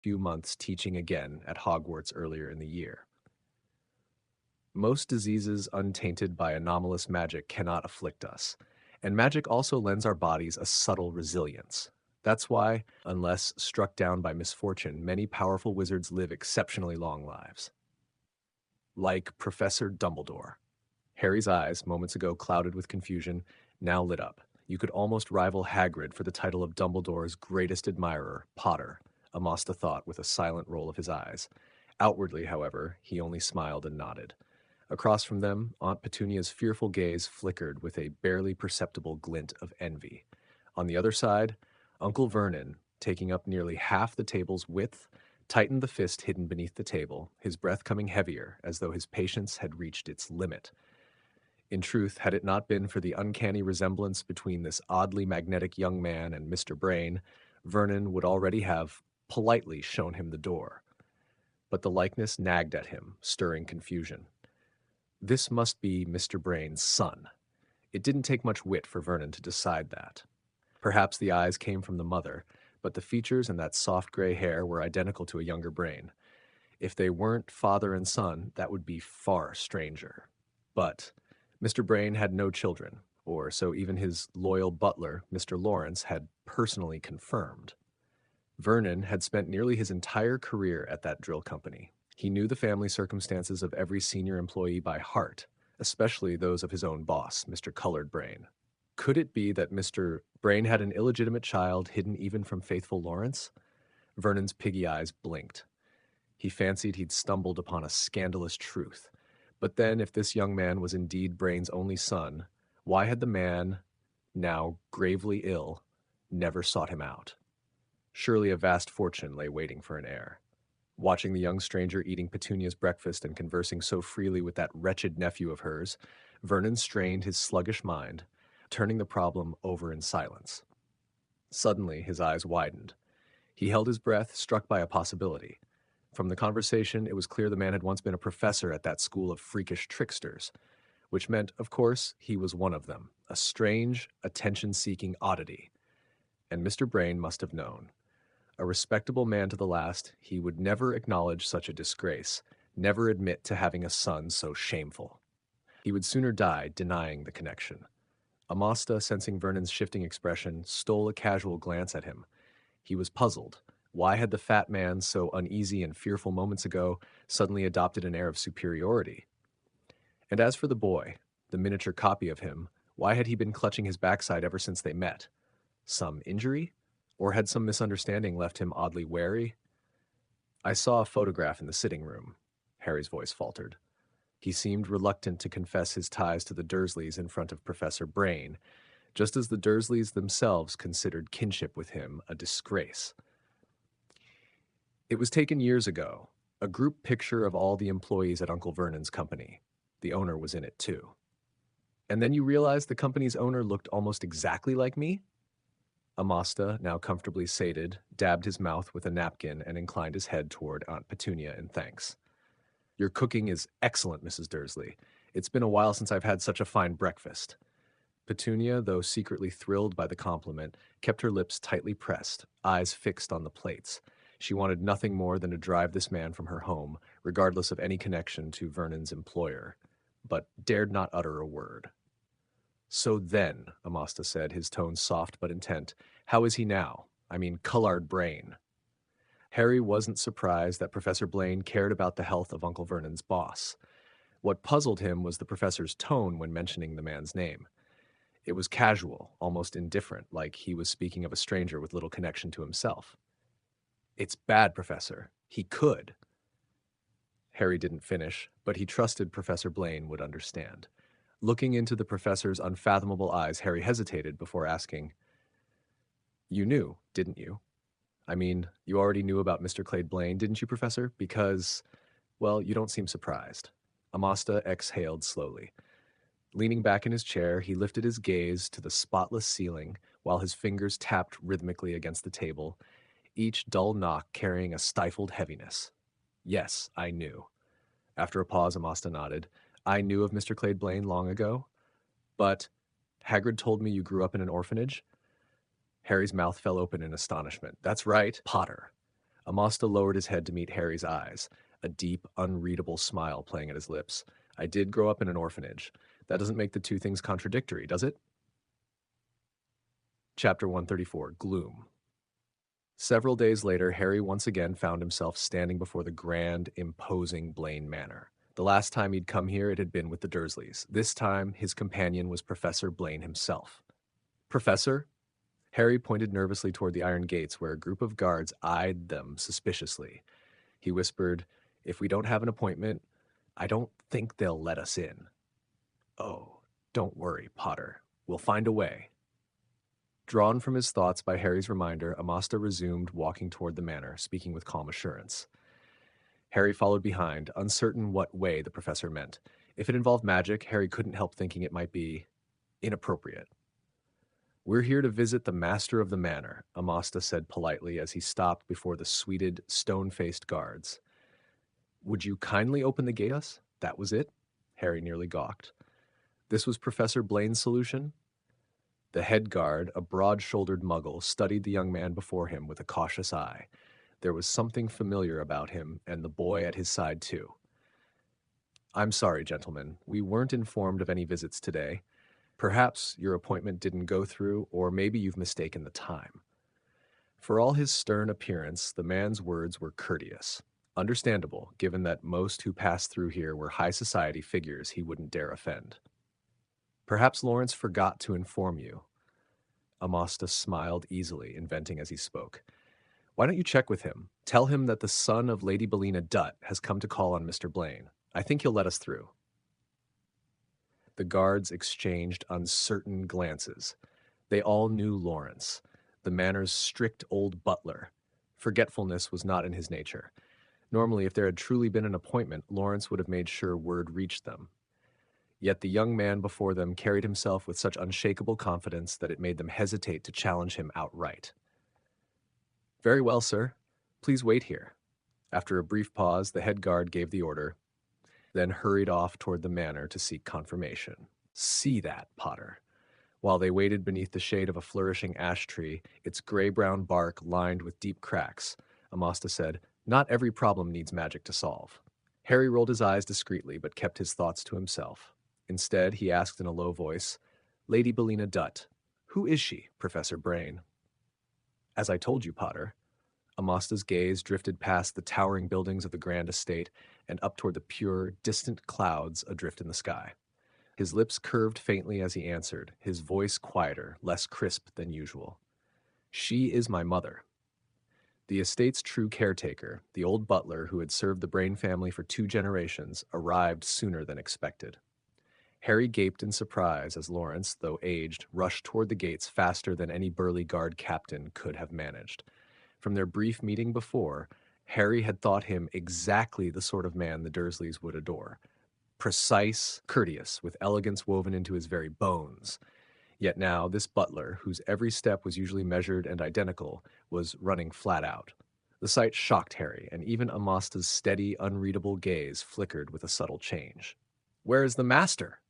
few months teaching again at Hogwarts earlier in the year. Most diseases untainted by anomalous magic cannot afflict us, and magic also lends our bodies a subtle resilience. That's why, unless struck down by misfortune, many powerful wizards live exceptionally long lives. Like Professor Dumbledore. Harry's eyes, moments ago clouded with confusion, now lit up. You could almost rival Hagrid for the title of Dumbledore's greatest admirer, Potter, Amostar thought with a silent roll of his eyes. Outwardly, however, he only smiled and nodded. Across from them, Aunt Petunia's fearful gaze flickered with a barely perceptible glint of envy. On the other side, Uncle Vernon, taking up nearly half the table's width, tightened the fist hidden beneath the table, his breath coming heavier as though his patience had reached its limit. In truth, had it not been for the uncanny resemblance between this oddly magnetic young man and Mr. Brain, Vernon would already have politely shown him the door. But the likeness nagged at him, stirring confusion. This must be Mr. Brain's son. It didn't take much wit for Vernon to decide that. Perhaps the eyes came from the mother, but the features and that soft gray hair were identical to a younger Brain. If they weren't father and son, that would be far stranger. But Mr. Brain had no children, or so even his loyal butler, Mr. Lawrence, had personally confirmed. Vernon had spent nearly his entire career at that drill company. He knew the family circumstances of every senior employee by heart, especially those of his own boss, Mr. Colored Brain. Could it be that Mr. Brain had an illegitimate child hidden even from faithful Lawrence? Vernon's piggy eyes blinked. He fancied he'd stumbled upon a scandalous truth. But then, if this young man was indeed Brain's only son, why had the man, now gravely ill, never sought him out? Surely a vast fortune lay waiting for an heir. Watching the young stranger eating Petunia's breakfast and conversing so freely with that wretched nephew of hers, Vernon strained his sluggish mind, turning the problem over in silence. Suddenly, his eyes widened. He held his breath, struck by a possibility. From the conversation, it was clear the man had once been a professor at that school of freakish tricksters, which meant, of course, he was one of them, a strange, attention-seeking oddity. And Mr. Brain must have known. A respectable man to the last, he would never acknowledge such a disgrace, never admit to having a son so shameful. He would sooner die denying the connection. Amostar, sensing Vernon's shifting expression, stole a casual glance at him. He was puzzled. Why had the fat man, so uneasy and fearful moments ago, suddenly adopted an air of superiority? And as for the boy, the miniature copy of him, why had he been clutching his backside ever since they met? Some injury? Or had some misunderstanding left him oddly wary? I saw a photograph in the sitting room, Harry's voice faltered. He seemed reluctant to confess his ties to the Dursleys in front of Professor Brain, just as the Dursleys themselves considered kinship with him a disgrace. It was taken years ago, a group picture of all the employees at Uncle Vernon's company. The owner was in it too. And then you realized the company's owner looked almost exactly like me? Amostar, now comfortably sated, dabbed his mouth with a napkin and inclined his head toward Aunt Petunia in thanks. Your cooking is excellent, Mrs. Dursley. It's been a while since I've had such a fine breakfast. Petunia, though secretly thrilled by the compliment, kept her lips tightly pressed, eyes fixed on the plates. She wanted nothing more than to drive this man from her home, regardless of any connection to Vernon's employer, but dared not utter a word. So then, Amostar said, his tone soft but intent, how is he now? I mean, Colored Brain. Harry wasn't surprised that Professor Blaine cared about the health of Uncle Vernon's boss. What puzzled him was the professor's tone when mentioning the man's name. It was casual, almost indifferent, like he was speaking of a stranger with little connection to himself. It's bad, Professor. He could. Harry didn't finish, but he trusted Professor Blaine would understand. Looking into the professor's unfathomable eyes, Harry hesitated before asking, You knew, didn't you? I mean, you already knew about Mr. Clade Blaine, didn't you, Professor? Because, well, you don't seem surprised. Amostar exhaled slowly. Leaning back in his chair, he lifted his gaze to the spotless ceiling while his fingers tapped rhythmically against the table, each dull knock carrying a stifled heaviness. Yes, I knew. After a pause, Amostar nodded. I knew of Mr. Clade Blaine long ago, but Hagrid told me you grew up in an orphanage. Harry's mouth fell open in astonishment. That's right, Potter. Amasta lowered his head to meet Harry's eyes, a deep, unreadable smile playing at his lips. I did grow up in an orphanage. That doesn't make the two things contradictory, does it? Chapter 134, Gloom. Several days later, Harry once again found himself standing before the grand, imposing Blaine Manor. The last time he'd come here, it had been with the Dursleys. This time, his companion was Professor Blaine himself. Professor? Harry pointed nervously toward the iron gates where a group of guards eyed them suspiciously. He whispered, "If we don't have an appointment, I don't think they'll let us in." "Oh, don't worry, Potter. We'll find a way." Drawn from his thoughts by Harry's reminder, Amasta resumed walking toward the manor, speaking with calm assurance. Harry followed behind, uncertain what way the professor meant. If it involved magic, Harry couldn't help thinking it might be inappropriate. "We're here to visit the master of the manor," Amasta said politely as he stopped before the sweated, stone-faced guards. "Would you kindly open the gate us?" That was it? Harry nearly gawked. This was Professor Blaine's solution? The head guard, a broad-shouldered muggle, studied the young man before him with a cautious eye. There was something familiar about him, and the boy at his side, too. "I'm sorry, gentlemen. We weren't informed of any visits today. Perhaps your appointment didn't go through, or maybe you've mistaken the time." For all his stern appearance, the man's words were courteous. Understandable, given that most who passed through here were high society figures he wouldn't dare offend. "Perhaps Lawrence forgot to inform you." Amasta smiled easily, inventing as he spoke. "Why don't you check with him? Tell him that the son of Lady Bellina Dutt has come to call on Mr. Blaine. I think he'll let us through." The guards exchanged uncertain glances. They all knew Lawrence, the manor's strict old butler. Forgetfulness was not in his nature. Normally, if there had truly been an appointment, Lawrence would have made sure word reached them. Yet the young man before them carried himself with such unshakable confidence that it made them hesitate to challenge him outright. "Very well, sir. Please wait here." After a brief pause, the head guard gave the order, then hurried off toward the manor to seek confirmation. See that, Potter. While they waited beneath the shade of a flourishing ash tree, its gray-brown bark lined with deep cracks, Amasta said, "Not every problem needs magic to solve." Harry rolled his eyes discreetly, but kept his thoughts to himself. Instead, he asked in a low voice, "Lady Bellina Dutt, who is she, Professor Brain?" "As I told you, Potter." Amasta's gaze drifted past the towering buildings of the grand estate and up toward the pure, distant clouds adrift in the sky. His lips curved faintly as he answered, his voice quieter, less crisp than usual. "She is my mother." The estate's true caretaker, the old butler who had served the Brain family for 2 generations, arrived sooner than expected. Harry gaped in surprise as Lawrence, though aged, rushed toward the gates faster than any burly guard captain could have managed. From their brief meeting before, Harry had thought him exactly the sort of man the Dursleys would adore. Precise, courteous, with elegance woven into his very bones. Yet now, this butler, whose every step was usually measured and identical, was running flat out. The sight shocked Harry, and even Amasta's steady, unreadable gaze flickered with a subtle change. "Where is the master?"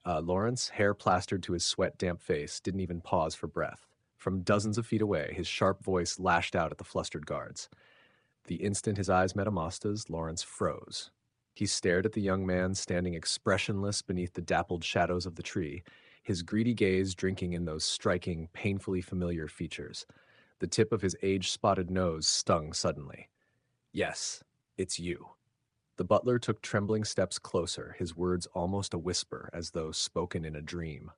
Lawrence, hair plastered to his sweat-damp face, didn't even pause for breath. From dozens of feet away, his sharp voice lashed out at the flustered guards. The instant his eyes met Amasta's, Lawrence froze. He stared at the young man standing expressionless beneath the dappled shadows of the tree, his greedy gaze drinking in those striking, painfully familiar features. The tip of his age-spotted nose stung suddenly. "Yes, it's you." The butler took trembling steps closer, his words almost a whisper, as though spoken in a dream.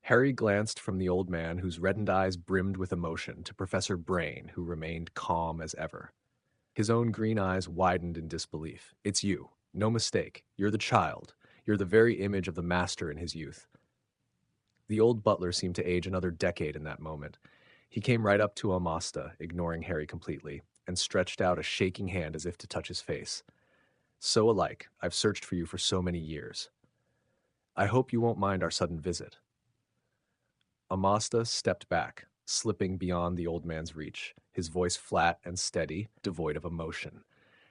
Harry glanced from the old man, whose reddened eyes brimmed with emotion, to Professor Brain, who remained calm as ever. His own green eyes widened in disbelief. "It's you. No mistake. You're the child. You're the very image of the master in his youth." The old butler seemed to age another decade in that moment. He came right up to Amasta, ignoring Harry completely, and stretched out a shaking hand as if to touch his face. "So alike. I've searched for you for so many years. I hope you won't mind our sudden visit." Amasta stepped back, slipping beyond the old man's reach, his voice flat and steady, devoid of emotion.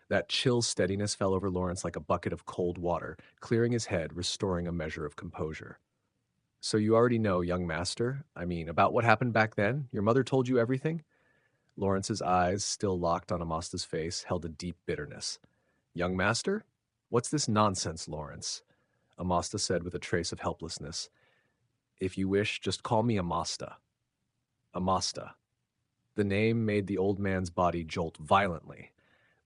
That chill steadiness fell over Lawrence like a bucket of cold water, clearing his head, restoring a measure of composure. "So you already know, young master? I mean, about what happened back then? Your mother told you everything?" Lawrence's eyes, still locked on Amasta's face, held a deep bitterness. Young master? What's this nonsense, Lawrence? Amasta said with a trace of helplessness. If you wish, just call me Amasta. Amasta. The name made the old man's body jolt violently.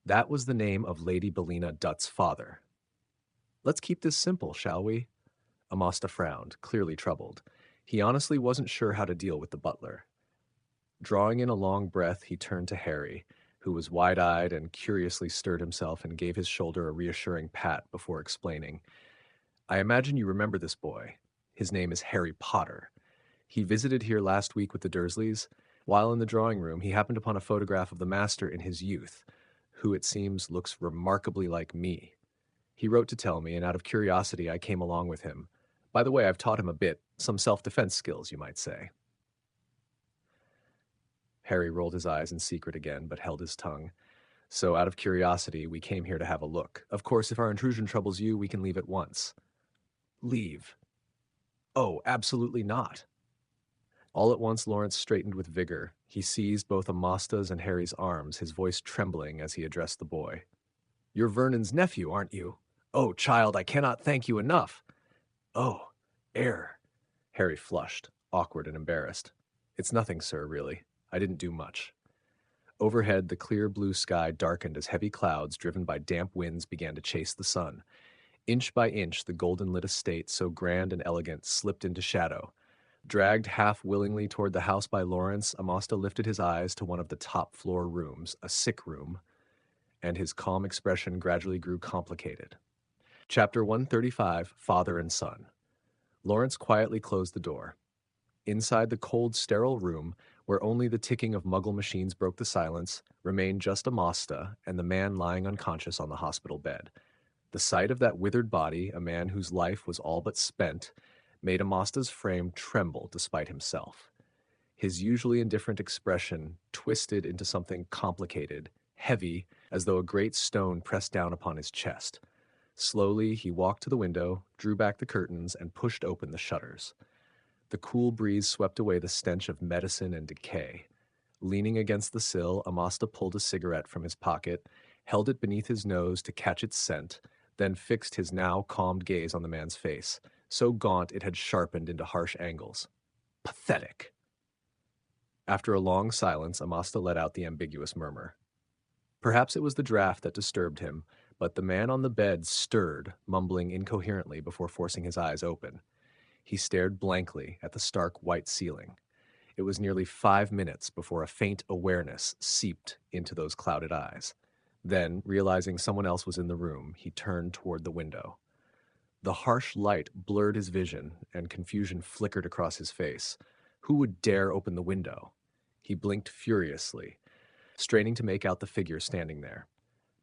That was the name of Lady Belina Dutt's father. Let's keep this simple, shall we? Amasta frowned, clearly troubled. He honestly wasn't sure how to deal with the butler. Drawing in a long breath, he turned to Harry, who was wide-eyed and curiously stirred himself and gave his shoulder a reassuring pat before explaining. I imagine you remember this boy. His name is Harry Potter. He visited here last week with the Dursleys. While in the drawing room, he happened upon a photograph of the master in his youth, who it seems looks remarkably like me. He wrote to tell me, and out of curiosity, I came along with him. By the way, I've taught him a bit, some self-defense skills, you might say. Harry rolled his eyes in secret again, but held his tongue. So, out of curiosity, we came here to have a look. Of course, if our intrusion troubles you, we can leave at once. Leave? Oh, absolutely not. All at once, Lawrence straightened with vigor. He seized both Amasta's and Harry's arms, his voice trembling as he addressed the boy. You're Vernon's nephew, aren't you? Oh, child, I cannot thank you enough. Oh, heir. Harry flushed, awkward and embarrassed. It's nothing, sir, really. I didn't do much. Overhead, the clear blue sky darkened as heavy clouds, driven by damp winds, began to chase the sun. Inch by inch, the golden-lit estate, so grand and elegant, slipped into shadow. Dragged half-willingly toward the house by Lawrence, Amasta lifted his eyes to one of the top-floor rooms, a sick room, and his calm expression gradually grew complicated. Chapter 135, Father and Son. Lawrence quietly closed the door. Inside the cold, sterile room, where only the ticking of Muggle machines broke the silence, remained just Amasta and the man lying unconscious on the hospital bed. The sight of that withered body, a man whose life was all but spent, made Amasta's frame tremble despite himself. His usually indifferent expression twisted into something complicated, heavy, as though a great stone pressed down upon his chest. Slowly, he walked to the window, drew back the curtains, and pushed open the shutters. The cool breeze swept away the stench of medicine and decay. Leaning against the sill, Amasta pulled a cigarette from his pocket, held it beneath his nose to catch its scent, then fixed his now calmed gaze on the man's face, so gaunt it had sharpened into harsh angles. Pathetic. After a long silence, Amasta let out the ambiguous murmur. Perhaps it was the draft that disturbed him, but the man on the bed stirred, mumbling incoherently before forcing his eyes open. He stared blankly at the stark white ceiling. It was nearly 5 minutes before a faint awareness seeped into those clouded eyes. Then, realizing someone else was in the room, he turned toward the window. The harsh light blurred his vision, and confusion flickered across his face. Who would dare open the window? He blinked furiously, straining to make out the figure standing there.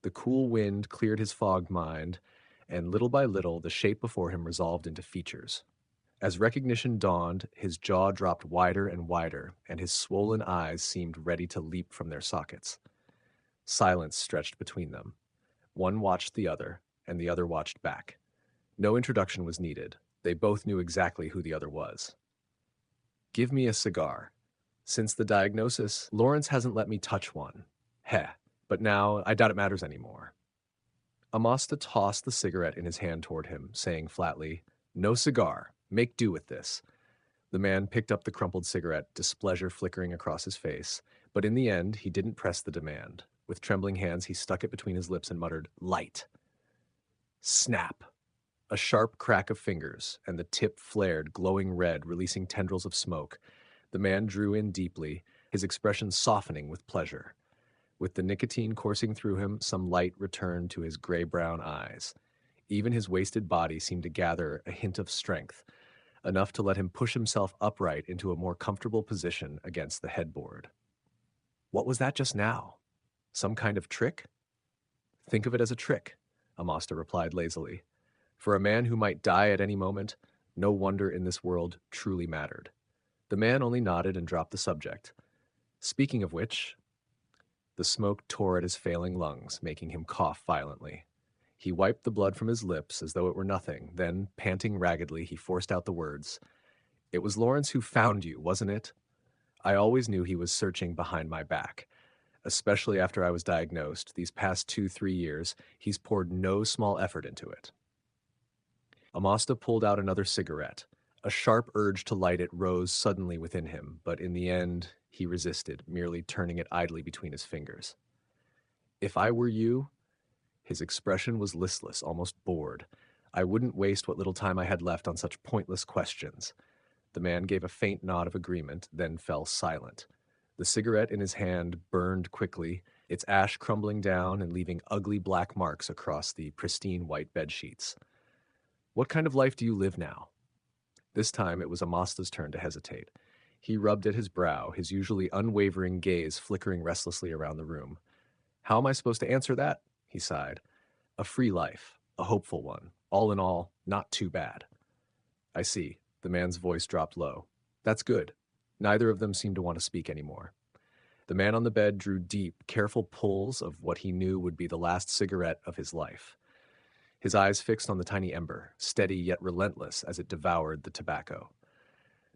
The cool wind cleared his fogged mind, and little by little the shape before him resolved into features. As recognition dawned, his jaw dropped wider and wider, and his swollen eyes seemed ready to leap from their sockets. Silence stretched between them. One watched the other, and the other watched back. No introduction was needed. They both knew exactly who the other was. Give me a cigar. Since the diagnosis, Lawrence hasn't let me touch one. Heh, but now I doubt it matters anymore. Amasta tossed the cigarette in his hand toward him, saying flatly, No cigar. Make do with this. The man picked up the crumpled cigarette, displeasure flickering across his face, but in the end he didn't press the demand. With trembling hands he stuck it between his lips and muttered, Light. Snap. A sharp crack of fingers, and the tip flared, glowing red, releasing tendrils of smoke. The man drew in deeply, his expression softening with pleasure. With the nicotine coursing through him, some light returned to his gray-brown eyes. Even his wasted body seemed to gather a hint of strength, enough to let him push himself upright into a more comfortable position against the headboard. What was that just now? Some kind of trick? Think of it as a trick, Amasta replied lazily. For a man who might die at any moment, no wonder in this world truly mattered. The man only nodded and dropped the subject. Speaking of which, the smoke tore at his failing lungs, making him cough violently. He wiped the blood from his lips as though it were nothing, then, panting raggedly, he forced out the words. It was Lawrence who found you, wasn't it? I always knew he was searching behind my back. Especially after I was diagnosed, these past 2, 3 years, he's poured no small effort into it. Amasta pulled out another cigarette. A sharp urge to light it rose suddenly within him, but in the end, he resisted, merely turning it idly between his fingers. If I were you, his expression was listless, almost bored. I wouldn't waste what little time I had left on such pointless questions. The man gave a faint nod of agreement, then fell silent. The cigarette in his hand burned quickly, its ash crumbling down and leaving ugly black marks across the pristine white bedsheets. What kind of life do you live now? This time it was Amasta's turn to hesitate. He rubbed at his brow, his usually unwavering gaze flickering restlessly around the room. How am I supposed to answer that? He sighed. A free life, a hopeful one. All in all, not too bad. I see. The man's voice dropped low. That's good. Neither of them seemed to want to speak anymore. The man on the bed drew deep, careful pulls of what he knew would be the last cigarette of his life. His eyes fixed on the tiny ember, steady yet relentless as it devoured the tobacco.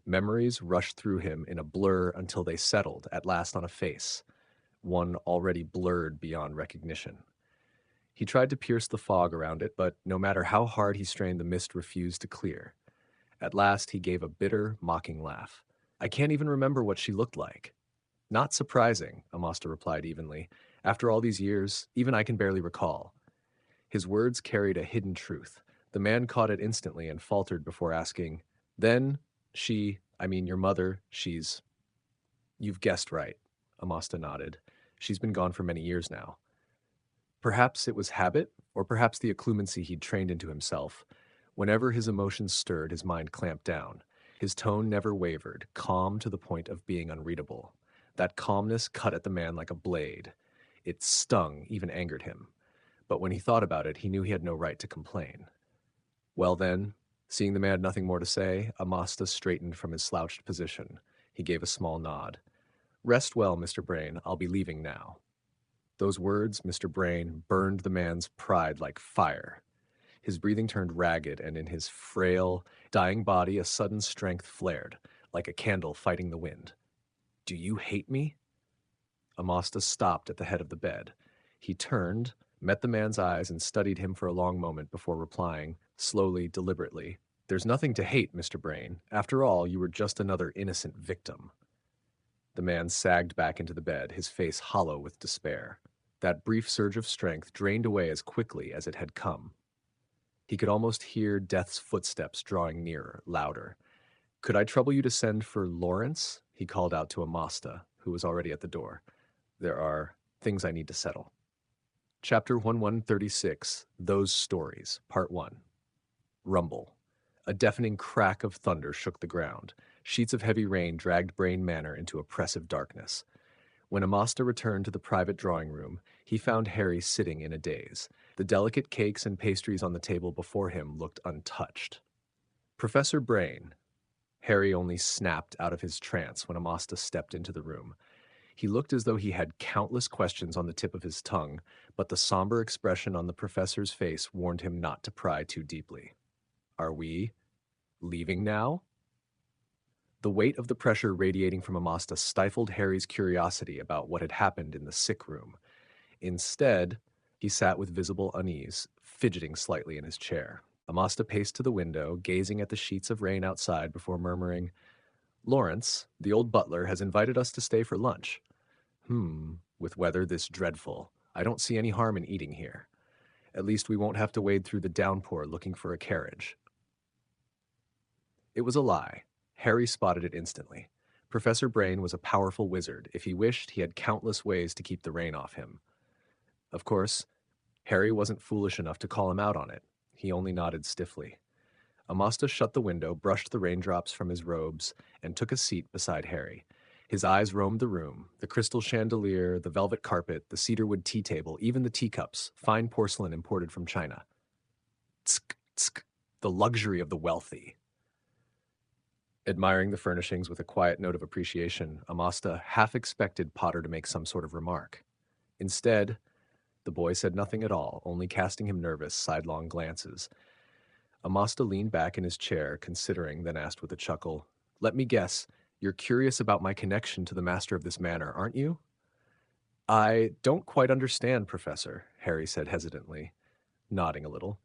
Memories rushed through him in a blur until they settled at last on a face, one already blurred beyond recognition. He tried to pierce the fog around it, but no matter how hard he strained, the mist refused to clear. At last he gave a bitter, mocking laugh. I can't even remember what she looked like. Not surprising, Amasta replied evenly. After all these years, even I can barely recall. His words carried a hidden truth. The man caught it instantly and faltered before asking, Then, your mother, she's... You've guessed right, Amasta nodded. She's been gone for many years now. Perhaps it was habit, or perhaps the occlumency he'd trained into himself. Whenever his emotions stirred, his mind clamped down. His tone never wavered, calm to the point of being unreadable. That calmness cut at the man like a blade. It stung, even angered him. But when he thought about it, he knew he had no right to complain. Well then, seeing the man had nothing more to say, Amasta straightened from his slouched position. He gave a small nod. Rest well, Mr. Brain. I'll be leaving now. Those words, Mr. Brain, burned the man's pride like fire. His breathing turned ragged, and in his frail, dying body a sudden strength flared, like a candle fighting the wind. Do you hate me? Amasta stopped at the head of the bed. He turned, met the man's eyes, and studied him for a long moment before replying, slowly, deliberately, There's nothing to hate, Mr. Brain. After all, you were just another innocent victim. The man sagged back into the bed, his face hollow with despair. That brief surge of strength drained away as quickly as it had come. He could almost hear Death's footsteps drawing nearer, louder. Could I trouble you to send for Lawrence? He called out to Amasta, who was already at the door. There are things I need to settle. Chapter 1136, Those Stories, Part 1. Rumble. A deafening crack of thunder shook the ground. Sheets of heavy rain dragged Brain Manor into oppressive darkness. When Amasta returned to the private drawing room, he found Harry sitting in a daze. The delicate cakes and pastries on the table before him looked untouched. Professor Brain. Harry only snapped out of his trance when Amasta stepped into the room. He looked as though he had countless questions on the tip of his tongue, but the somber expression on the professor's face warned him not to pry too deeply. Are we leaving now? The weight of the pressure radiating from Amasta stifled Harry's curiosity about what had happened in the sick room. Instead, he sat with visible unease, fidgeting slightly in his chair. Amasta paced to the window, gazing at the sheets of rain outside before murmuring, Lawrence, the old butler, has invited us to stay for lunch. With weather this dreadful, I don't see any harm in eating here. At least we won't have to wade through the downpour looking for a carriage. It was a lie. Harry spotted it instantly. Professor Brain was a powerful wizard. If he wished, he had countless ways to keep the rain off him. Of course, Harry wasn't foolish enough to call him out on it. He only nodded stiffly. Amasta shut the window, brushed the raindrops from his robes, and took a seat beside Harry. His eyes roamed the room, the crystal chandelier, the velvet carpet, the cedarwood tea table, even the teacups, fine porcelain imported from China. Tsk, tsk, the luxury of the wealthy. Admiring the furnishings with a quiet note of appreciation, Amasta half expected Potter to make some sort of remark. Instead, the boy said nothing at all, only casting him nervous, sidelong glances. Amasta leaned back in his chair, considering, then asked with a chuckle, Let me guess, you're curious about my connection to the master of this manor, aren't you? I don't quite understand, Professor, Harry said hesitantly, nodding a little.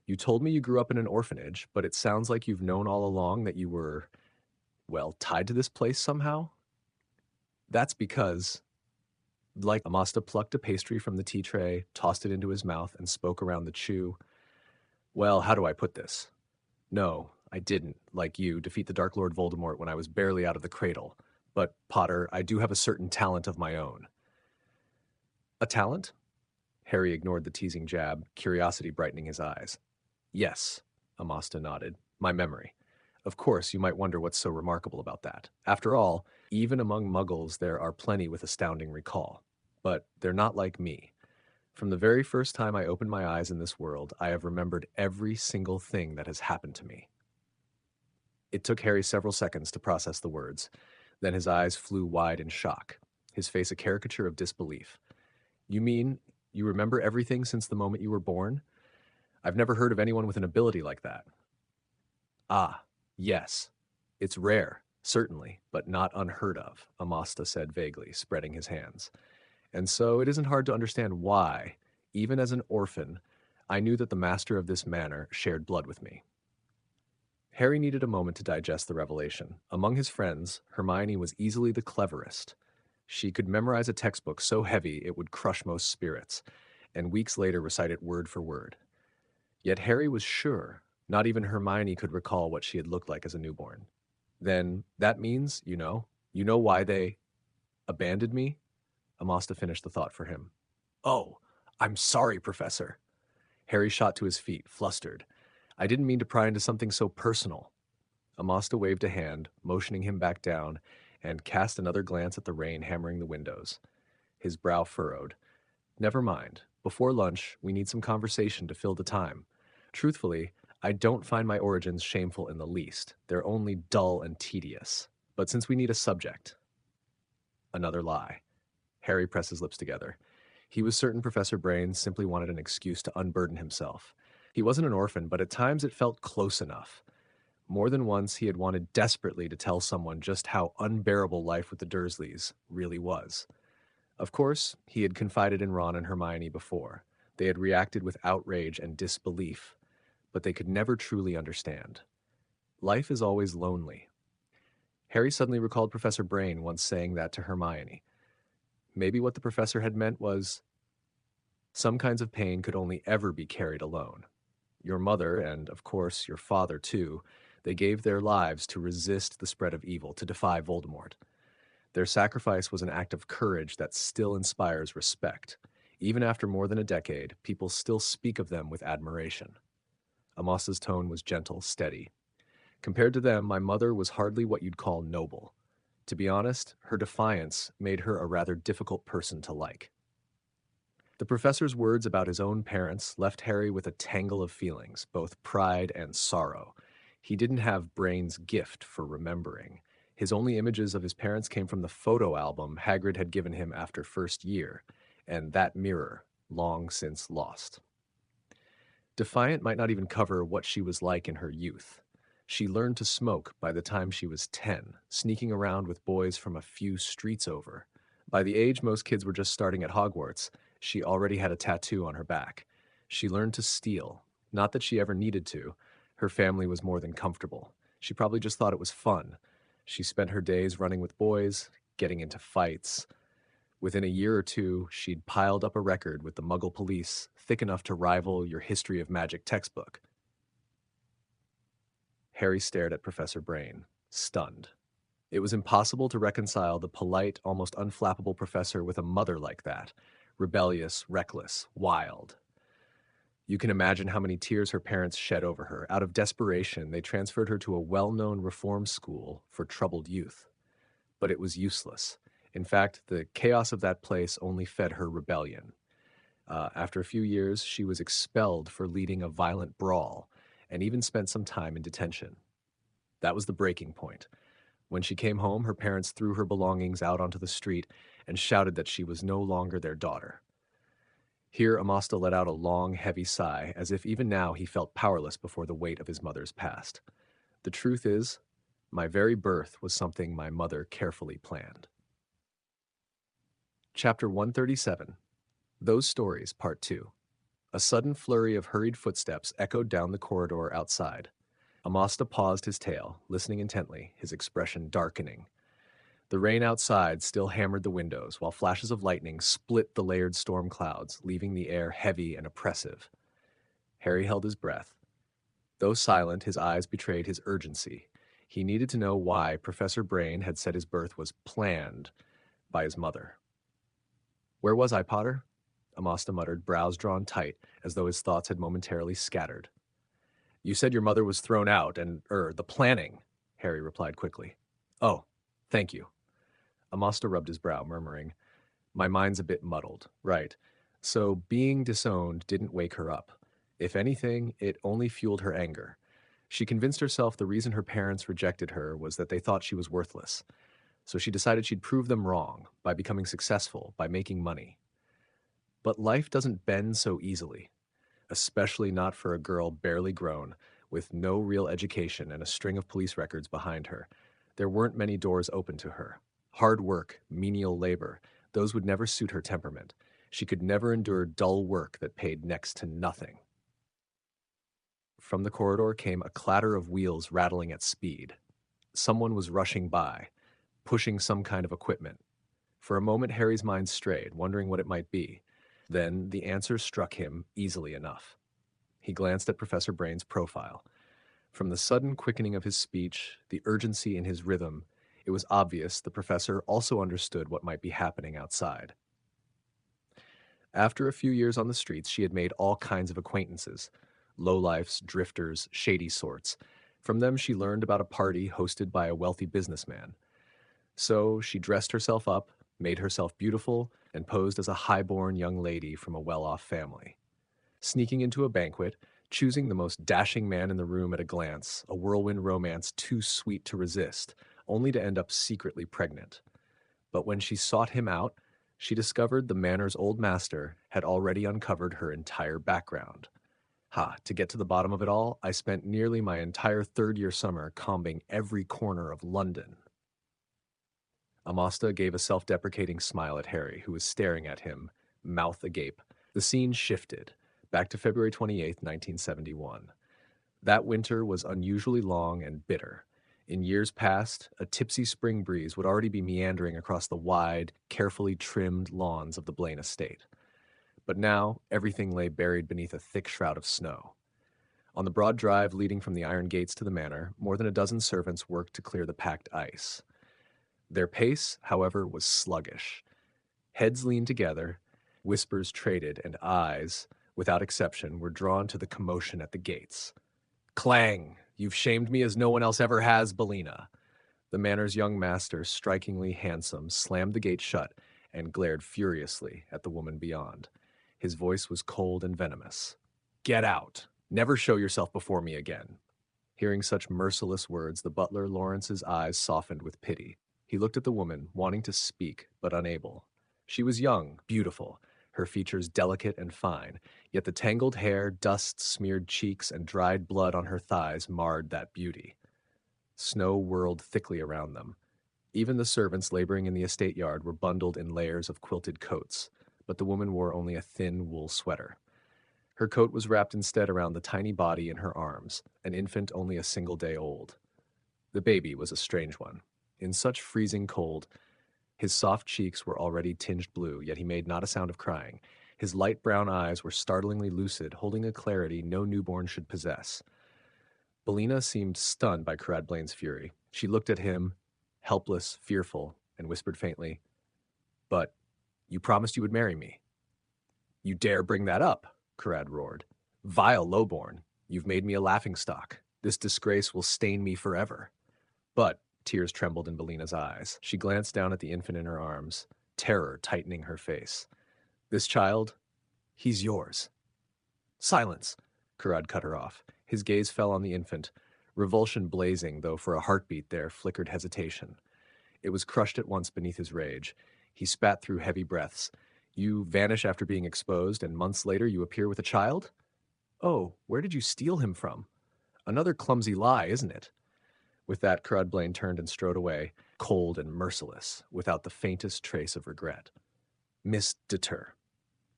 You told me you grew up in an orphanage, but it sounds like you've known all along that you were, well, tied to this place somehow? That's because, like Amasta plucked a pastry from the tea tray, tossed it into his mouth, and spoke around the chew. Well, how do I put this? No, I didn't, like you, defeat the Dark Lord Voldemort when I was barely out of the cradle. But, Potter, I do have a certain talent of my own. A talent? Harry ignored the teasing jab, curiosity brightening his eyes. Yes, Amasta nodded. My memory. Of course, you might wonder what's so remarkable about that. After all, even among muggles, there are plenty with astounding recall. But they're not like me. From the very first time I opened my eyes in this world, I have remembered every single thing that has happened to me. It took Harry several seconds to process the words. Then his eyes flew wide in shock, his face a caricature of disbelief. You mean you remember everything since the moment you were born? I've never heard of anyone with an ability like that. Ah, yes. It's rare, certainly, but not unheard of, Amasta said vaguely, spreading his hands. And so it isn't hard to understand why, even as an orphan, I knew that the master of this manor shared blood with me. Harry needed a moment to digest the revelation. Among his friends, Hermione was easily the cleverest. She could memorize a textbook so heavy it would crush most spirits, and weeks later recite it word for word. Yet Harry was sure not even Hermione could recall what she had looked like as a newborn. Then that means, you know why they abandoned me? Amasta finished the thought for him. Oh, I'm sorry, Professor. Harry shot to his feet, flustered. I didn't mean to pry into something so personal. Amasta waved a hand, motioning him back down, and cast another glance at the rain hammering the windows. His brow furrowed. Never mind. Before lunch, we need some conversation to fill the time. Truthfully, I don't find my origins shameful in the least. They're only dull and tedious. But since we need a subject. Another lie. Harry pressed his lips together. He was certain Professor Brain simply wanted an excuse to unburden himself. He wasn't an orphan, but at times it felt close enough. More than once, he had wanted desperately to tell someone just how unbearable life with the Dursleys really was. Of course, he had confided in Ron and Hermione before. They had reacted with outrage and disbelief, but they could never truly understand. Life is always lonely. Harry suddenly recalled Professor Brain once saying that to Hermione. Maybe what the professor had meant was, some kinds of pain could only ever be carried alone. Your mother, and of course your father too, they gave their lives to resist the spread of evil, to defy Voldemort. Their sacrifice was an act of courage that still inspires respect. Even after more than a decade, people still speak of them with admiration. Amasa's tone was gentle, steady. Compared to them, my mother was hardly what you'd call noble. To be honest, her defiance made her a rather difficult person to like. The professor's words about his own parents left Harry with a tangle of feelings, both pride and sorrow. He didn't have Brain's gift for remembering. His only images of his parents came from the photo album Hagrid had given him after first year, and that mirror, long since lost. Defiant might not even cover what she was like in her youth. She learned to smoke by the time she was 10, sneaking around with boys from a few streets over. By the age most kids were just starting at Hogwarts, she already had a tattoo on her back. She learned to steal. Not that she ever needed to. Her family was more than comfortable. She probably just thought it was fun. She spent her days running with boys, getting into fights. Within a year or two, she'd piled up a record with the Muggle police thick enough to rival your History of Magic textbook. Harry stared at Professor Brain, stunned. It was impossible to reconcile the polite, almost unflappable professor with a mother like that. Rebellious, reckless, wild. You can imagine how many tears her parents shed over her. Out of desperation, they transferred her to a well-known reform school for troubled youth. But it was useless. In fact, the chaos of that place only fed her rebellion. After a few years, she was expelled for leading a violent brawl, and even spent some time in detention. That was the breaking point. When she came home, her parents threw her belongings out onto the street and shouted that she was no longer their daughter. Here, Amasta let out a long, heavy sigh, as if even now he felt powerless before the weight of his mother's past. The truth is, my very birth was something my mother carefully planned. Chapter 137. Those Stories, Part 2. A sudden flurry of hurried footsteps echoed down the corridor outside. Amasta paused his tale, listening intently, his expression darkening. The rain outside still hammered the windows, while flashes of lightning split the layered storm clouds, leaving the air heavy and oppressive. Harry held his breath. Though silent, his eyes betrayed his urgency. He needed to know why Professor Brain had said his birth was planned by his mother. "Where was I, Potter?" Amasta muttered, brows drawn tight, as though his thoughts had momentarily scattered. "You said your mother was thrown out, and, the planning," Harry replied quickly. "Oh, thank you." Amasta rubbed his brow, murmuring, "My mind's a bit muddled. Right. So being disowned didn't wake her up. If anything, it only fueled her anger. She convinced herself the reason her parents rejected her was that they thought she was worthless. So she decided she'd prove them wrong by becoming successful, by making money. But life doesn't bend so easily, especially not for a girl barely grown, with no real education and a string of police records behind her. There weren't many doors open to her. Hard work, menial labor, those would never suit her temperament. She could never endure dull work that paid next to nothing. From the corridor came a clatter of wheels rattling at speed. Someone was rushing by, pushing some kind of equipment. For a moment, Harry's mind strayed, wondering what it might be. Then the answer struck him easily enough. He glanced at Professor Brain's profile. From the sudden quickening of his speech, the urgency in his rhythm, it was obvious the professor also understood what might be happening outside. After a few years on the streets, she had made all kinds of acquaintances. Lowlifes, drifters, shady sorts. From them she learned about a party hosted by a wealthy businessman. So she dressed herself up, made herself beautiful, and posed as a high-born young lady from a well-off family. Sneaking into a banquet, choosing the most dashing man in the room at a glance, a whirlwind romance too sweet to resist, only to end up secretly pregnant. But when she sought him out, she discovered the manor's old master had already uncovered her entire background. To get to the bottom of it all, I spent nearly my entire third-year summer combing every corner of London. Amasta gave a self-deprecating smile at Harry, who was staring at him, mouth agape. The scene shifted, back to February 28th, 1971. That winter was unusually long and bitter. In years past, a tipsy spring breeze would already be meandering across the wide, carefully trimmed lawns of the Blaine estate. But now, everything lay buried beneath a thick shroud of snow. On the broad drive leading from the iron gates to the manor, more than a dozen servants worked to clear the packed ice. Their pace, however, was sluggish. Heads leaned together, whispers traded, and eyes, without exception, were drawn to the commotion at the gates. "Clang! You've shamed me as no one else ever has, Bellina." The manor's young master, strikingly handsome, slammed the gate shut and glared furiously at the woman beyond. His voice was cold and venomous. "Get out! Never show yourself before me again." Hearing such merciless words, the butler Lawrence's eyes softened with pity. He looked at the woman, wanting to speak, but unable. She was young, beautiful, her features delicate and fine, yet the tangled hair, dust-smeared cheeks, and dried blood on her thighs marred that beauty. Snow whirled thickly around them. Even the servants laboring in the estate yard were bundled in layers of quilted coats, but the woman wore only a thin wool sweater. Her coat was wrapped instead around the tiny body in her arms, an infant only a single day old. The baby was a strange one. In such freezing cold, his soft cheeks were already tinged blue, yet he made not a sound of crying. His light brown eyes were startlingly lucid, holding a clarity no newborn should possess. Bellina seemed stunned by Carad Blaine's fury. She looked at him, helpless, fearful, and whispered faintly, "But you promised you would marry me." "You dare bring that up," Carad roared. "Vile lowborn, you've made me a laughingstock. This disgrace will stain me forever." But tears trembled in Bellina's eyes. She glanced down at the infant in her arms, terror tightening her face. "This child, he's yours." "Silence!" Carad cut her off. His gaze fell on the infant, revulsion blazing, though for a heartbeat there flickered hesitation. It was crushed at once beneath his rage. He spat through heavy breaths. "You vanish after being exposed, and months later you appear with a child? Oh, where did you steal him from? Another clumsy lie, isn't it?" With that, Carad Blaine turned and strode away, cold and merciless, without the faintest trace of regret. Miss Deter.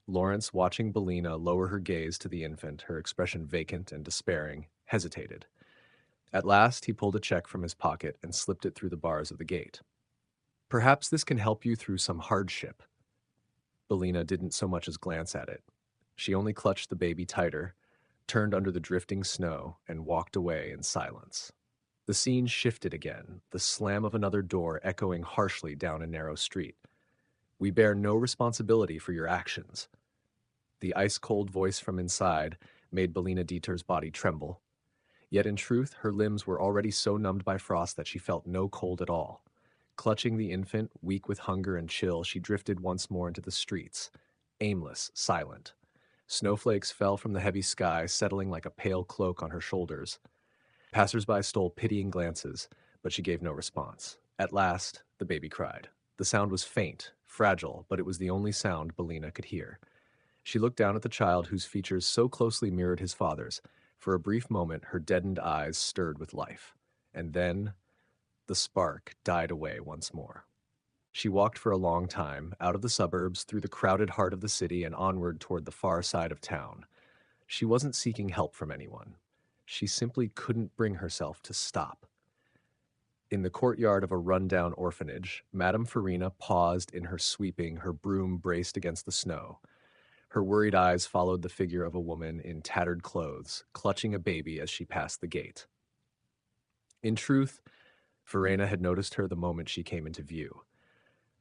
Lawrence, watching Belina lower her gaze to the infant, her expression vacant and despairing, hesitated. At last, he pulled a check from his pocket and slipped it through the bars of the gate. Perhaps this can help you through some hardship. Belina didn't so much as glance at it. She only clutched the baby tighter, turned under the drifting snow, and walked away in silence. The scene shifted again, the slam of another door echoing harshly down a narrow street. We bear no responsibility for your actions. The ice-cold voice from inside made Belina Dieter's body tremble. Yet in truth, her limbs were already so numbed by frost that she felt no cold at all. Clutching the infant, weak with hunger and chill, she drifted once more into the streets, aimless, silent. Snowflakes fell from the heavy sky, settling like a pale cloak on her shoulders. Passers-by stole pitying glances, but she gave no response. At last, the baby cried. The sound was faint, fragile, but it was the only sound Belina could hear. She looked down at the child whose features so closely mirrored his father's. For a brief moment, her deadened eyes stirred with life. And then, the spark died away once more. She walked for a long time, out of the suburbs, through the crowded heart of the city, and onward toward the far side of town. She wasn't seeking help from anyone. She simply couldn't bring herself to stop. In the courtyard of a rundown orphanage, Madame Farina paused in her sweeping, her broom braced against the snow. Her worried eyes followed the figure of a woman in tattered clothes, clutching a baby as she passed the gate. In truth, Farina had noticed her the moment she came into view.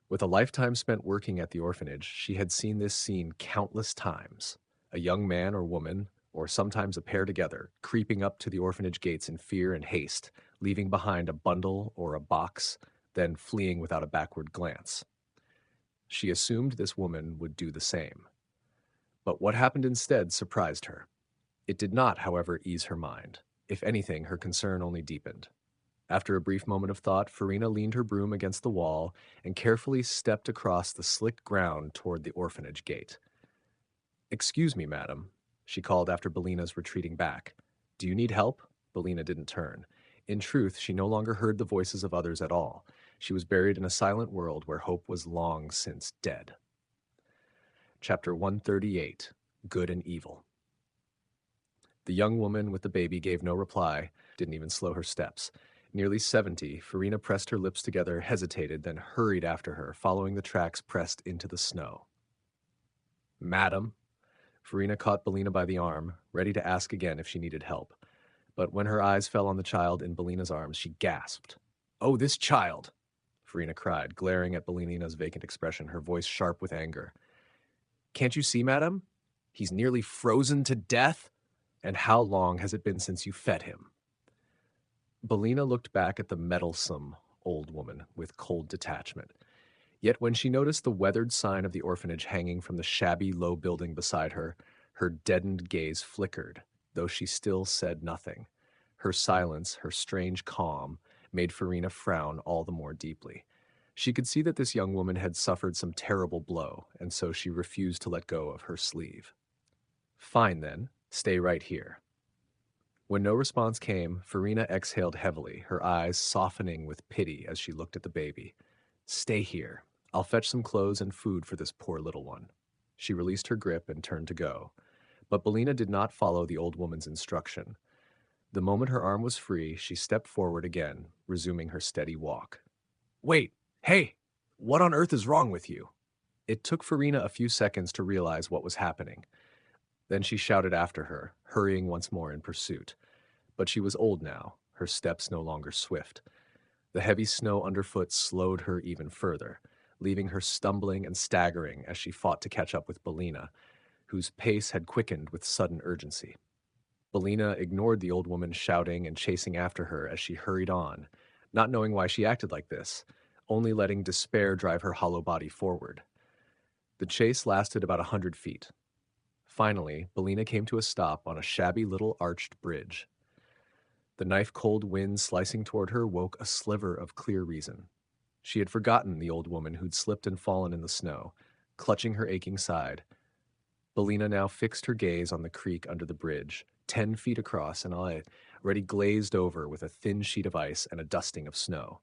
With a lifetime spent working at the orphanage, she had seen this scene countless times. A young man or woman, or sometimes a pair together, creeping up to the orphanage gates in fear and haste, leaving behind a bundle or a box, then fleeing without a backward glance. She assumed this woman would do the same. But what happened instead surprised her. It did not, however, ease her mind. If anything, her concern only deepened. After a brief moment of thought, Farina leaned her broom against the wall and carefully stepped across the slick ground toward the orphanage gate. "Excuse me, madam," she called after Belina's retreating back. "Do you need help?" Belina didn't turn. In truth, she no longer heard the voices of others at all. She was buried in a silent world where hope was long since dead. Chapter 138, Good and Evil. The young woman with the baby gave no reply, didn't even slow her steps. Nearly 70, Farina pressed her lips together, hesitated, then hurried after her, following the tracks pressed into the snow. "Madam." Farina caught Belina by the arm, ready to ask again if she needed help. But when her eyes fell on the child in Belina's arms, she gasped. "Oh, this child!" Farina cried, glaring at Belina's vacant expression, her voice sharp with anger. "Can't you see, madam? He's nearly frozen to death. And how long has it been since you fed him?" Belina looked back at the meddlesome old woman with cold detachment. Yet when she noticed the weathered sign of the orphanage hanging from the shabby low building beside her, her deadened gaze flickered, though she still said nothing. Her silence, her strange calm, made Farina frown all the more deeply. She could see that this young woman had suffered some terrible blow, and so she refused to let go of her sleeve. "Fine, then. Stay right here." When no response came, Farina exhaled heavily, her eyes softening with pity as she looked at the baby. "Stay here. I'll fetch some clothes and food for this poor little one." She released her grip and turned to go. But Belina did not follow the old woman's instruction. The moment her arm was free, she stepped forward again, resuming her steady walk. "Wait! Hey! What on earth is wrong with you?" It took Farina a few seconds to realize what was happening. Then she shouted after her, hurrying once more in pursuit. But she was old now, her steps no longer swift. The heavy snow underfoot slowed her even further, leaving her stumbling and staggering as she fought to catch up with Belina, whose pace had quickened with sudden urgency. Belina ignored the old woman shouting and chasing after her as she hurried on, not knowing why she acted like this, only letting despair drive her hollow body forward. The chase lasted about 100 feet. Finally, Belina came to a stop on a shabby little arched bridge. The knife-cold wind slicing toward her woke a sliver of clear reason. She had forgotten the old woman who'd slipped and fallen in the snow, clutching her aching side. Belina now fixed her gaze on the creek under the bridge, 10 feet across and already glazed over with a thin sheet of ice and a dusting of snow.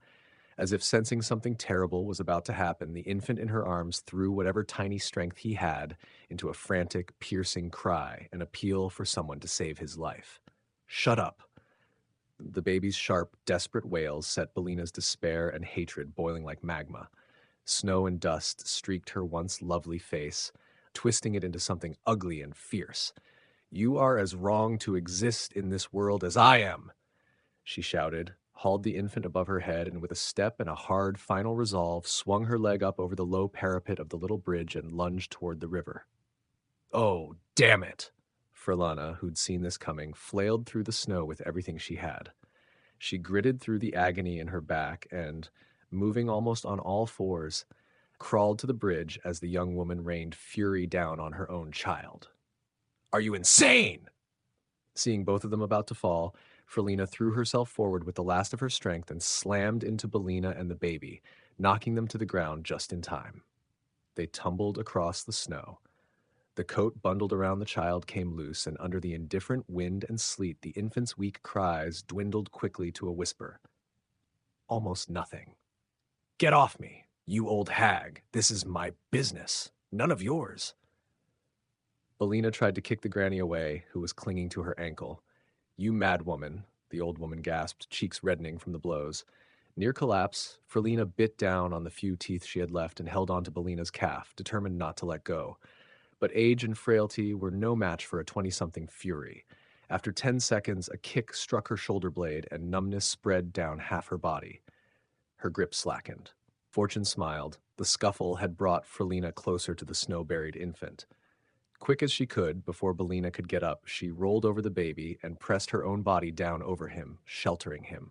As if sensing something terrible was about to happen, the infant in her arms threw whatever tiny strength he had into a frantic, piercing cry, an appeal for someone to save his life. "Shut up!" The baby's sharp, desperate wails set Belina's despair and hatred boiling like magma. Snow and dust streaked her once lovely face, twisting it into something ugly and fierce. "You are as wrong to exist in this world as I am!" she shouted, hauled the infant above her head, and with a step and a hard, final resolve, swung her leg up over the low parapet of the little bridge and lunged toward the river. "Oh, damn it!" Furlana, who'd seen this coming, flailed through the snow with everything she had. She gritted through the agony in her back and, moving almost on all fours, crawled to the bridge as the young woman rained fury down on her own child. "Are you insane?" Seeing both of them about to fall, Frelina threw herself forward with the last of her strength and slammed into Belina and the baby, knocking them to the ground just in time. They tumbled across the snow. The coat bundled around the child came loose, and under the indifferent wind and sleet, the infant's weak cries dwindled quickly to a whisper. Almost nothing. "Get off me, you old hag. This is my business, none of yours." Belina tried to kick the granny away, who was clinging to her ankle. "You mad woman," the old woman gasped, cheeks reddening from the blows. Near collapse, Frelina bit down on the few teeth she had left and held on to Belina's calf, determined not to let go. But age and frailty were no match for a 20-something fury. After 10 seconds, a kick struck her shoulder blade and numbness spread down half her body. Her grip slackened. Fortune smiled. The scuffle had brought Frelina closer to the snow-buried infant. Quick as she could, before Belina could get up, she rolled over the baby and pressed her own body down over him, sheltering him.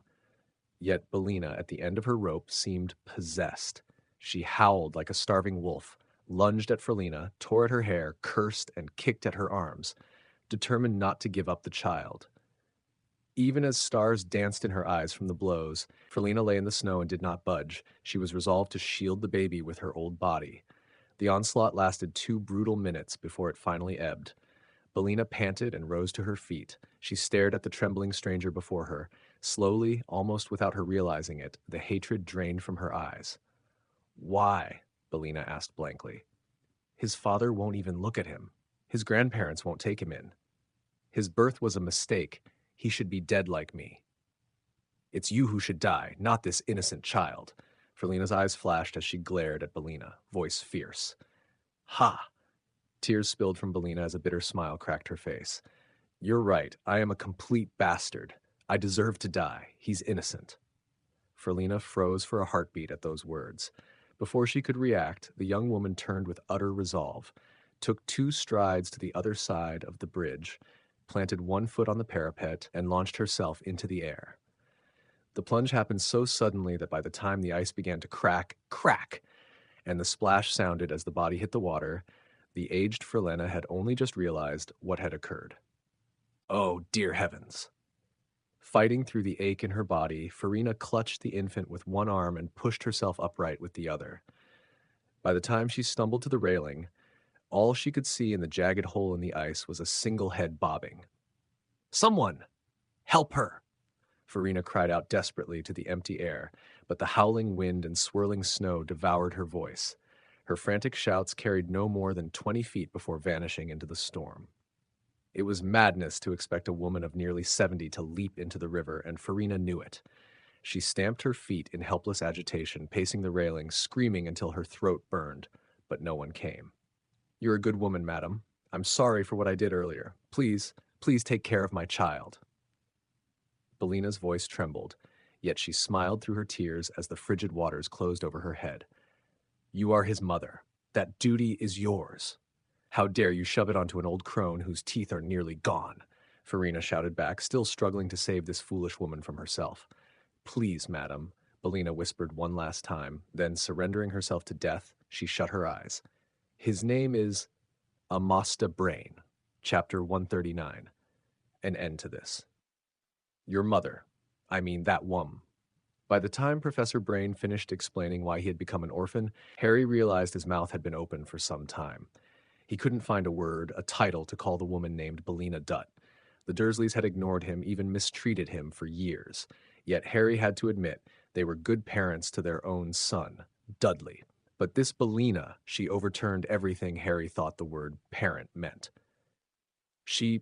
Yet Belina, at the end of her rope, seemed possessed. She howled like a starving wolf, lunged at Frelina, tore at her hair, cursed, and kicked at her arms, determined not to give up the child. Even as stars danced in her eyes from the blows, Frelina lay in the snow and did not budge. She was resolved to shield the baby with her old body. The onslaught lasted 2 brutal minutes before it finally ebbed. Belina panted and rose to her feet. She stared at the trembling stranger before her. Slowly, almost without her realizing it, the hatred drained from her eyes. "Why?" Belina asked blankly. "His father won't even look at him. His grandparents won't take him in. His birth was a mistake. He should be dead like me." "It's you who should die, not this innocent child." Frelina's eyes flashed as she glared at Belina, voice fierce. "Ha!" Tears spilled from Belina as a bitter smile cracked her face. "You're right. I am a complete bastard. I deserve to die. He's innocent." Frelina froze for a heartbeat at those words. Before she could react, the young woman turned with utter resolve, took 2 strides to the other side of the bridge, planted 1 foot on the parapet, and launched herself into the air. The plunge happened so suddenly that by the time the ice began to crack, and the splash sounded as the body hit the water, the aged Frelena had only just realized what had occurred. Oh, dear heavens! Fighting through the ache in her body, Farina clutched the infant with one arm and pushed herself upright with the other. By the time she stumbled to the railing, all she could see in the jagged hole in the ice was a single head bobbing. "Someone! Help her!" Farina cried out desperately to the empty air, but the howling wind and swirling snow devoured her voice. Her frantic shouts carried no more than 20 feet before vanishing into the storm. It was madness to expect a woman of nearly 70 to leap into the river, and Farina knew it. She stamped her feet in helpless agitation, pacing the railing, screaming until her throat burned, but no one came. "You're a good woman, madam. I'm sorry for what I did earlier. Please take care of my child." Belina's voice trembled, yet she smiled through her tears as the frigid waters closed over her head. "You are his mother. That duty is yours. How dare you shove it onto an old crone whose teeth are nearly gone?" Farina shouted back, still struggling to save this foolish woman from herself. "Please, madam," Belina whispered one last time, then surrendering herself to death, she shut her eyes. "His name is Amostar Brain." Chapter 139. An end to this. Your mother. I mean that wom. By the time Professor Brain finished explaining why he had become an orphan, Harry realized his mouth had been open for some time. He couldn't find a word, a title to call the woman named Belina Dutt. The Dursleys had ignored him, even mistreated him for years. Yet Harry had to admit They were good parents to their own son, Dudley. But this Belina, she overturned everything Harry thought the word parent meant. She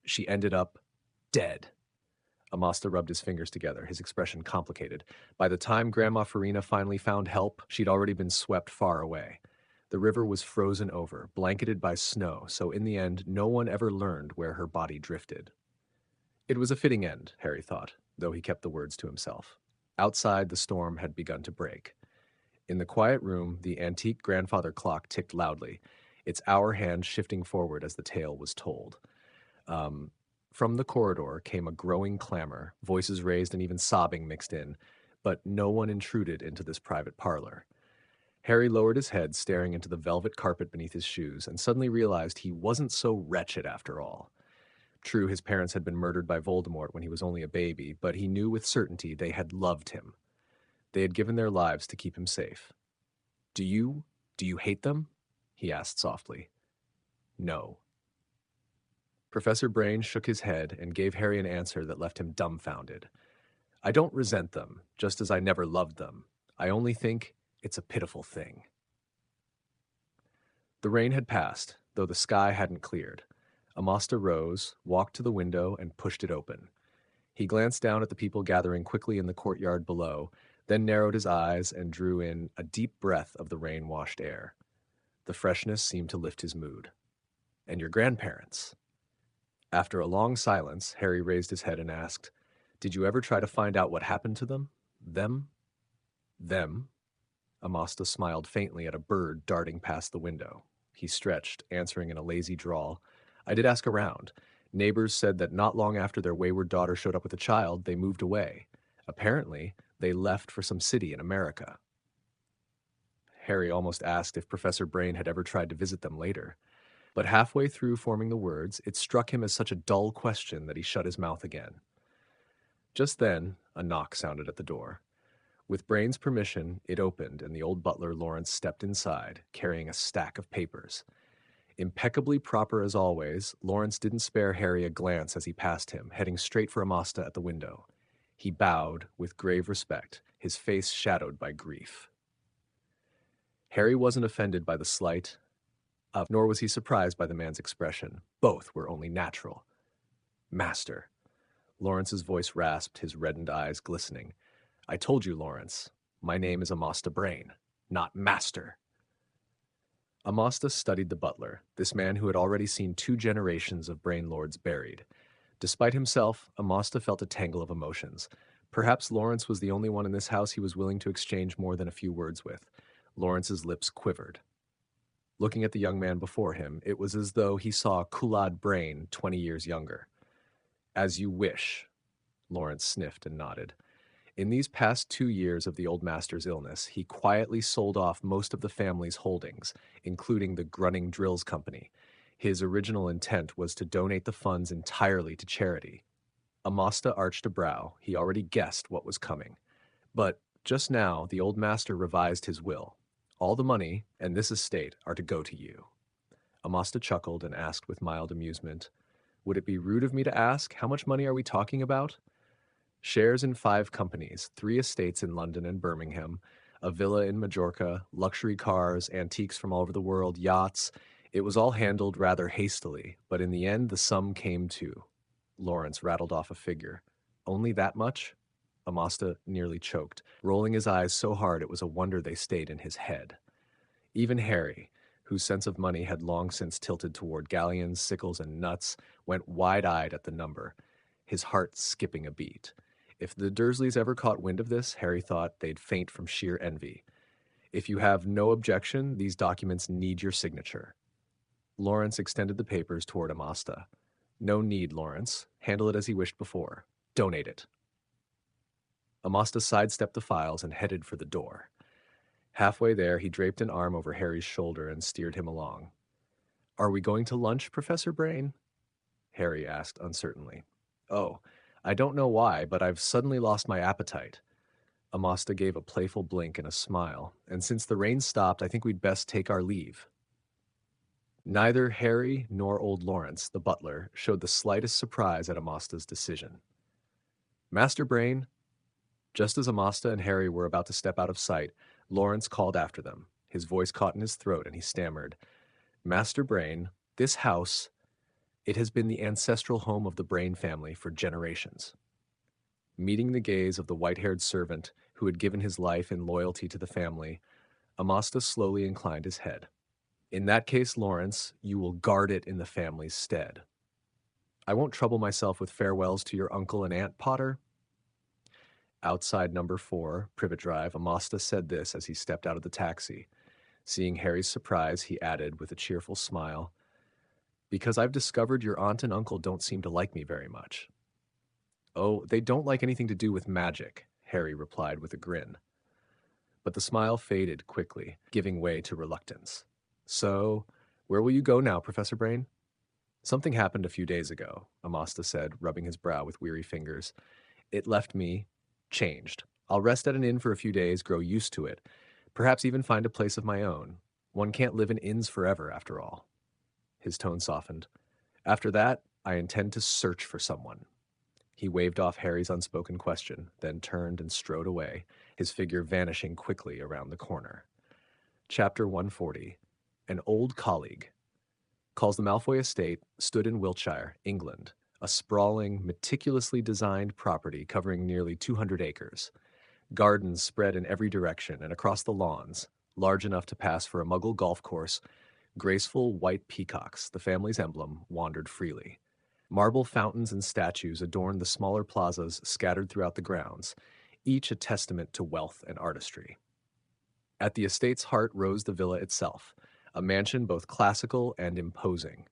she ended up dead. Amasta rubbed his fingers together, his expression complicated. By the time Grandma Farina finally found help, she'd already been swept far away. The river was frozen over, blanketed by snow, so in the end, no one ever learned where her body drifted. It was a fitting end, Harry thought, though he kept the words to himself. Outside, the storm had begun to break. In the quiet room, the antique grandfather clock ticked loudly, its hour hand shifting forward as the tale was told. Um, from the corridor came a growing clamor, voices raised and even sobbing mixed in, but no one intruded into this private parlor. Harry lowered his head, staring into the velvet carpet beneath his shoes, and suddenly realized he wasn't so wretched after all. True, his parents had been murdered by Voldemort when he was only a baby, but he knew with certainty they had loved him. They had given their lives to keep him safe. Do you hate them? He asked softly. No. Professor Brain shook his head and gave Harry an answer that left him dumbfounded. I don't resent them, just as I never loved them. I only think it's a pitiful thing. The rain had passed, though the sky hadn't cleared. Amasta rose, walked to the window, and pushed it open. He glanced down at the people gathering quickly in the courtyard below, then narrowed his eyes and drew in a deep breath of the rain-washed air. The freshness seemed to lift his mood. And your grandparents? After a long silence, Harry raised his head and asked, Did you ever try to find out what happened to them? Them? Them? Amasta smiled faintly at a bird darting past the window. He stretched, answering in a lazy drawl. I did ask around. Neighbors said that not long after their wayward daughter showed up with a child, they moved away. Apparently, they left for some city in America. Harry almost asked if Professor Brain had ever tried to visit them later. But halfway through forming the words, it struck him as such a dull question that he shut his mouth again. Just then, a knock sounded at the door. With Brain's permission, it opened, and the old butler Lawrence stepped inside, carrying a stack of papers. Impeccably proper as always, Lawrence didn't spare Harry a glance as he passed him, heading straight for Amasta at the window. He bowed with grave respect, his face shadowed by grief. Harry wasn't offended by the slight, nor was he surprised by the man's expression. Both were only natural. Master. Lawrence's voice rasped, his reddened eyes glistening. I told you, Lawrence, my name is Amostar Brain, not Master. Amasta studied the butler, this man who had already seen 2 generations of Brain Lords buried. Despite himself, Amasta felt a tangle of emotions. Perhaps Lawrence was the only one in this house he was willing to exchange more than a few words with. Lawrence's lips quivered. Looking at the young man before him, it was as though he saw Kulad Brain 20 years younger. As you wish, Lawrence sniffed and nodded. In these past 2 years of the old master's illness, he quietly sold off most of the family's holdings, including the Grunning Drills Company. His original intent was to donate the funds entirely to charity. Amasta arched a brow. He already guessed what was coming. But just now, the old master revised his will. All the money and this estate are to go to you. Amasta chuckled and asked with mild amusement, Would it be rude of me to ask, how much money are we talking about? Shares in 5 companies, 3 estates in London and Birmingham, a villa in Majorca, luxury cars, antiques from all over the world, yachts. It was all handled rather hastily, but in the end the sum came to. Lawrence rattled off a figure. Only that much? Amasta nearly choked, rolling his eyes so hard it was a wonder they stayed in his head. Even Harry, whose sense of money had long since tilted toward galleons, sickles, and nuts, went wide-eyed at the number, his heart skipping a beat. If the Dursleys ever caught wind of this, Harry thought they'd faint from sheer envy. If you have no objection, these documents need your signature. Lawrence extended the papers toward Amasta. No need, Lawrence. Handle it as he wished before. Donate it. Amasta sidestepped the files and headed for the door. Halfway there, he draped an arm over Harry's shoulder and steered him along. Are we going to lunch, Professor Brain? Harry asked uncertainly. Oh, I don't know why, but I've suddenly lost my appetite. Amasta gave a playful blink and a smile, and since the rain stopped, I think we'd best take our leave. Neither Harry nor old Lawrence, the butler, showed the slightest surprise at Amasta's decision. Master Brain, Just as Amasta and Harry were about to step out of sight, Lawrence called after them. His voice caught in his throat, and he stammered, "Master Brain, this house, it has been the ancestral home of the Brain family for generations." Meeting the gaze of the white-haired servant who had given his life in loyalty to the family, Amasta slowly inclined his head. "In that case, Lawrence, you will guard it in the family's stead." "I won't trouble myself with farewells to your uncle and aunt, Potter." Outside number 4, Privet Drive, Amasta said this as he stepped out of the taxi. Seeing Harry's surprise, he added with a cheerful smile, "Because I've discovered your aunt and uncle don't seem to like me very much." "Oh, they don't like anything to do with magic," Harry replied with a grin. But the smile faded quickly, giving way to reluctance. "So, where will you go now, Professor Brain?" "Something happened a few days ago," Amasta said, rubbing his brow with weary fingers. "It left me changed. I'll rest at an inn for a few days, grow used to it, perhaps even find a place of my own. One can't live in inns forever, after all." His tone softened. "After that, I intend to search for someone." He waved off Harry's unspoken question, then turned and strode away, his figure vanishing quickly around the corner. Chapter 140. An old colleague. Calls the Malfoy estate stood in Wiltshire, England, a sprawling, meticulously designed property covering nearly 200 acres. Gardens spread in every direction, and across the lawns, large enough to pass for a Muggle golf course, graceful white peacocks, the family's emblem, wandered freely. Marble fountains and statues adorned the smaller plazas scattered throughout the grounds, each a testament to wealth and artistry. At the estate's heart rose the villa itself, a mansion both classical and imposing.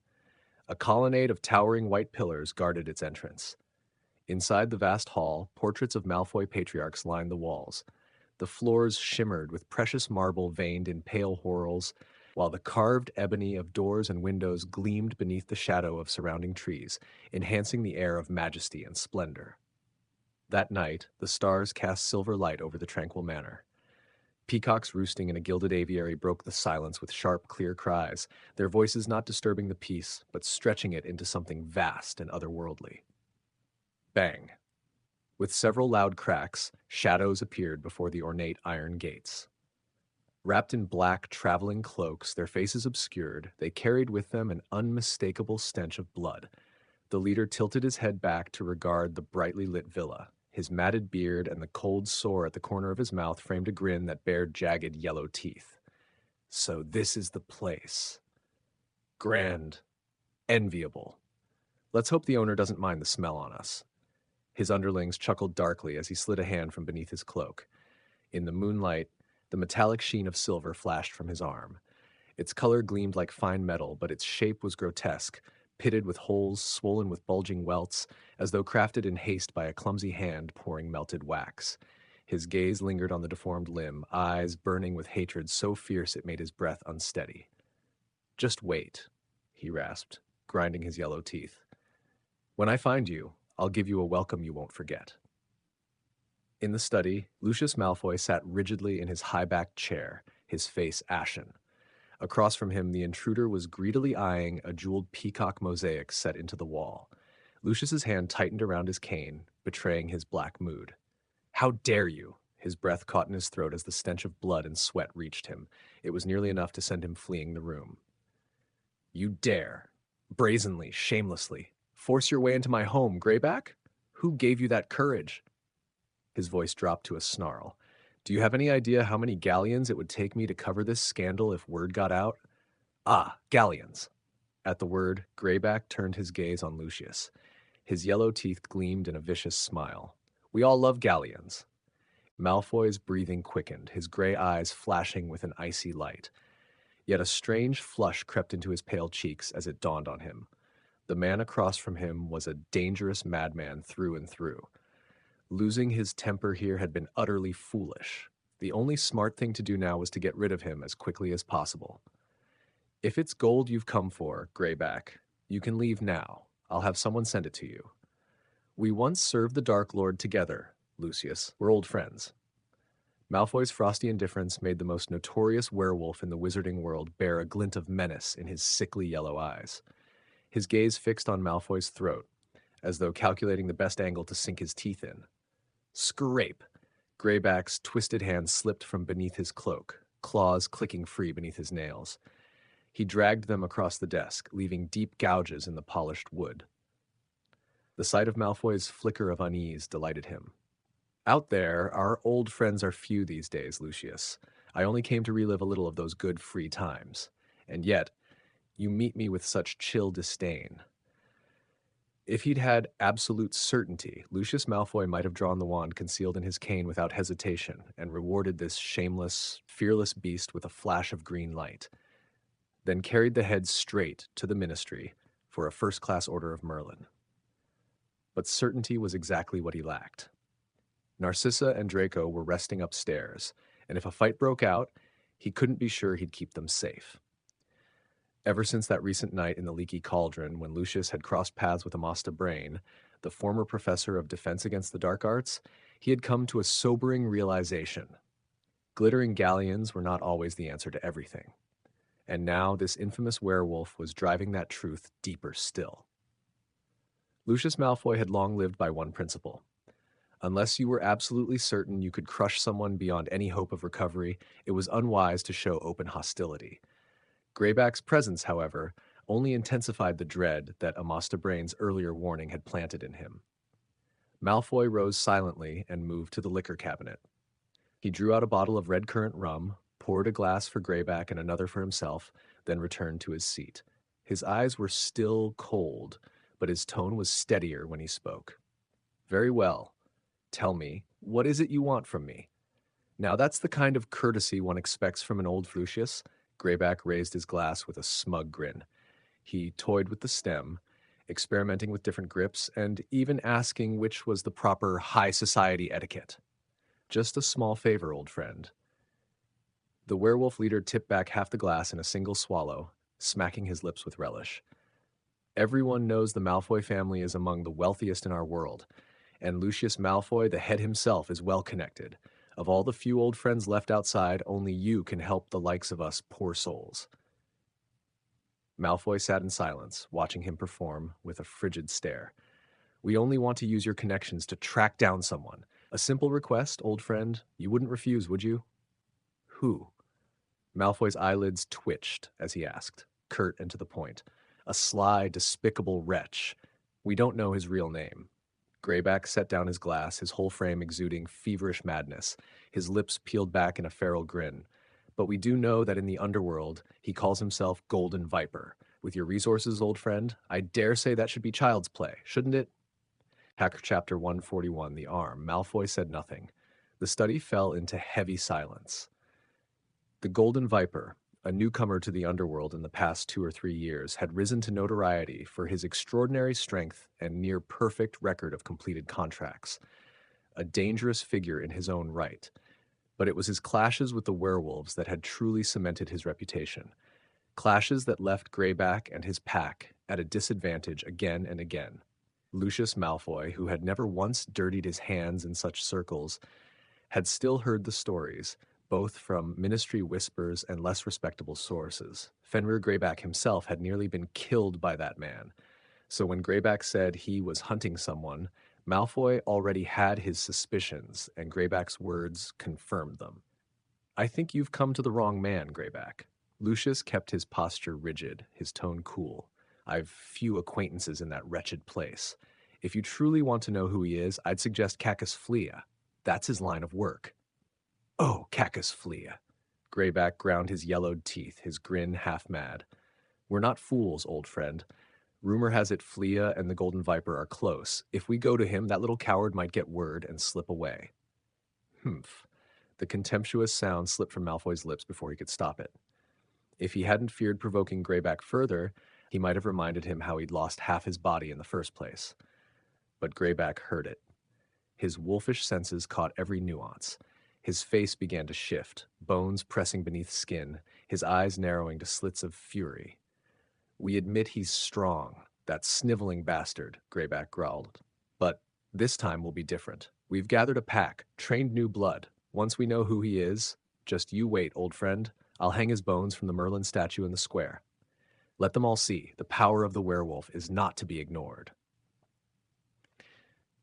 A colonnade of towering white pillars guarded its entrance. Inside the vast hall, portraits of Malfoy patriarchs lined the walls. The floors shimmered with precious marble veined in pale whorls, while the carved ebony of doors and windows gleamed beneath the shadow of surrounding trees, enhancing the air of majesty and splendor. That night, the stars cast silver light over the tranquil manor. Peacocks roosting in a gilded aviary broke the silence with sharp, clear cries, their voices not disturbing the peace, but stretching it into something vast and otherworldly. Bang! With several loud cracks, shadows appeared before the ornate iron gates. Wrapped in black traveling cloaks, their faces obscured, they carried with them an unmistakable stench of blood. The leader tilted his head back to regard the brightly lit villa. His matted beard and the cold sore at the corner of his mouth framed a grin that bared jagged yellow teeth. "So this is the place. Grand. Enviable. Let's hope the owner doesn't mind the smell on us." His underlings chuckled darkly as he slid a hand from beneath his cloak. In the moonlight, the metallic sheen of silver flashed from his arm. Its color gleamed like fine metal, but its shape was grotesque, pitted with holes swollen with bulging welts, as though crafted in haste by a clumsy hand pouring melted wax. His gaze lingered on the deformed limb, eyes burning with hatred so fierce it made his breath unsteady. "Just wait," he rasped, grinding his yellow teeth. "When I find you, I'll give you a welcome you won't forget." In the study, Lucius Malfoy sat rigidly in his high-backed chair, his face ashen. Across from him, the intruder was greedily eyeing a jeweled peacock mosaic set into the wall. Lucius's hand tightened around his cane, betraying his black mood. "How dare you?" His breath caught in his throat as the stench of blood and sweat reached him. It was nearly enough to send him fleeing the room. "You dare, brazenly, shamelessly, force your way into my home, Greyback? Who gave you that courage?" His voice dropped to a snarl. "Do you have any idea how many galleons it would take me to cover this scandal if word got out?" "Ah, galleons!" At the word, Greyback turned his gaze on Lucius. His yellow teeth gleamed in a vicious smile. "We all love galleons." Malfoy's breathing quickened, his gray eyes flashing with an icy light. Yet a strange flush crept into his pale cheeks as it dawned on him. The man across from him was a dangerous madman through and through. Losing his temper here had been utterly foolish. The only smart thing to do now was to get rid of him as quickly as possible. "If it's gold you've come for, Greyback, you can leave now. I'll have someone send it to you. We once served the Dark Lord together, Lucius. We're old friends." Malfoy's frosty indifference made the most notorious werewolf in the wizarding world bear a glint of menace in his sickly yellow eyes. His gaze fixed on Malfoy's throat, as though calculating the best angle to sink his teeth in. "Scrape! Greyback's twisted hand slipped from beneath his cloak, claws clicking free beneath his nails. He dragged them across the desk, leaving deep gouges in the polished wood. The sight of Malfoy's flicker of unease delighted him. Out there, our old friends are few these days, Lucius. I only came to relive a little of those good free times. And yet, you meet me with such chill disdain. If he'd had absolute certainty, Lucius Malfoy might have drawn the wand concealed in his cane without hesitation and rewarded this shameless, fearless beast with a flash of green light, then carried the head straight to the Ministry for a first-class Order of Merlin. But certainty was exactly what he lacked. Narcissa and Draco were resting upstairs, and if a fight broke out, he couldn't be sure he'd keep them safe. Ever since that recent night in the Leaky Cauldron when Lucius had crossed paths with Amostar Brain, the former professor of defense against the dark arts, he had come to a sobering realization. Glittering galleons were not always the answer to everything. And now this infamous werewolf was driving that truth deeper still. Lucius Malfoy had long lived by one principle. Unless you were absolutely certain you could crush someone beyond any hope of recovery, it was unwise to show open hostility. Greyback's presence, however, only intensified the dread that Amostar Brain's earlier warning had planted in him. Malfoy rose silently and moved to the liquor cabinet. He drew out a bottle of red currant rum, poured a glass for Greyback and another for himself, then returned to his seat. His eyes were still cold, but his tone was steadier when he spoke. "Very well. Tell me, what is it you want from me?" Now that's the kind of courtesy one expects from an old Lucius. Greyback raised his glass with a smug grin. He toyed with the stem, experimenting with different grips, and even asking which was the proper high society etiquette. "Just a small favor, old friend." The werewolf leader tipped back half the glass in a single swallow, smacking his lips with relish. "Everyone knows the Malfoy family is among the wealthiest in our world, and Lucius Malfoy, the head himself, is well connected. Of all the few old friends left outside, only you can help the likes of us poor souls." Malfoy sat in silence, watching him perform with a frigid stare. "We only want to use your connections to track down someone. A simple request, old friend. You wouldn't refuse, would you?" "Who?" Malfoy's eyelids twitched as he asked, curt and to the point. "A sly, despicable wretch. We don't know his real name." Greyback set down his glass, his whole frame exuding feverish madness, his lips peeled back in a feral grin. "But we do know that in the underworld, he calls himself Golden Viper. With your resources, old friend, I dare say that should be child's play, shouldn't it?" Hacker Chapter 141, The Arm. Malfoy said nothing. The study fell into heavy silence. The Golden Viper, a newcomer to the underworld in the past 2 or 3 years, had risen to notoriety for his extraordinary strength and near-perfect record of completed contracts. A dangerous figure in his own right. But it was his clashes with the werewolves that had truly cemented his reputation. Clashes that left Greyback and his pack at a disadvantage again and again. Lucius Malfoy, who had never once dirtied his hands in such circles, had still heard the stories, both from ministry whispers and less respectable sources. Fenrir Greyback himself had nearly been killed by that man. So when Greyback said he was hunting someone, Malfoy already had his suspicions, and Greyback's words confirmed them. "I think you've come to the wrong man, Greyback." Lucius kept his posture rigid, his tone cool. "I've few acquaintances in that wretched place. If you truly want to know who he is, I'd suggest Cacus Flea. That's his line of work." "Oh, Cacus Flea." Greyback ground his yellowed teeth, his grin half mad. "We're not fools, old friend. Rumor has it Flea and the Golden Viper are close. If we go to him, that little coward might get word and slip away." "Humph." The contemptuous sound slipped from Malfoy's lips before he could stop it. If he hadn't feared provoking Greyback further, he might have reminded him how he'd lost half his body in the first place. But Greyback heard it. His wolfish senses caught every nuance. His face began to shift, bones pressing beneath skin, his eyes narrowing to slits of fury. "We admit he's strong, that sniveling bastard," Greyback growled. "But this time will be different. We've gathered a pack, trained new blood. Once we know who he is, just you wait, old friend. I'll hang his bones from the Merlin statue in the square. Let them all see, the power of the werewolf is not to be ignored."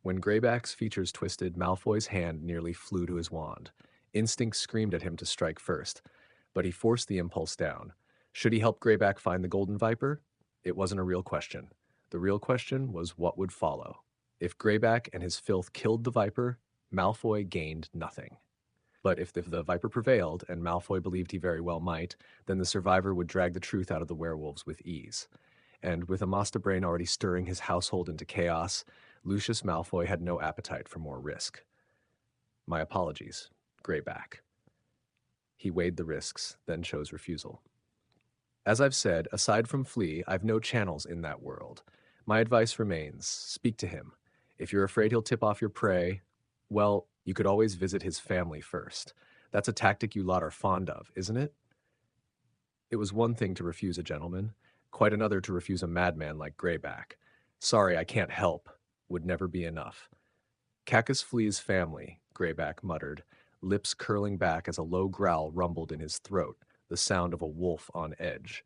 When Greyback's features twisted, Malfoy's hand nearly flew to his wand. Instinct screamed at him to strike first, but he forced the impulse down. Should he help Greyback find the Golden Viper? It wasn't a real question. The real question was what would follow. If Greyback and his filth killed the Viper, Malfoy gained nothing. But if the Viper prevailed, and Malfoy believed he very well might, then the survivor would drag the truth out of the werewolves with ease. And with Amostar Brain already stirring his household into chaos, Lucius Malfoy had no appetite for more risk. My apologies, Greyback. He weighed the risks, then chose refusal. As I've said, aside from Flea, I've no channels in that world. My advice remains, speak to him. If you're afraid he'll tip off your prey, well, you could always visit his family first. That's a tactic you lot are fond of, isn't it? It was one thing to refuse a gentleman, quite another to refuse a madman like Greyback. Sorry, I can't help, would never be enough. Cacus Flea's family, Greyback muttered, lips curling back as a low growl rumbled in his throat, the sound of a wolf on edge.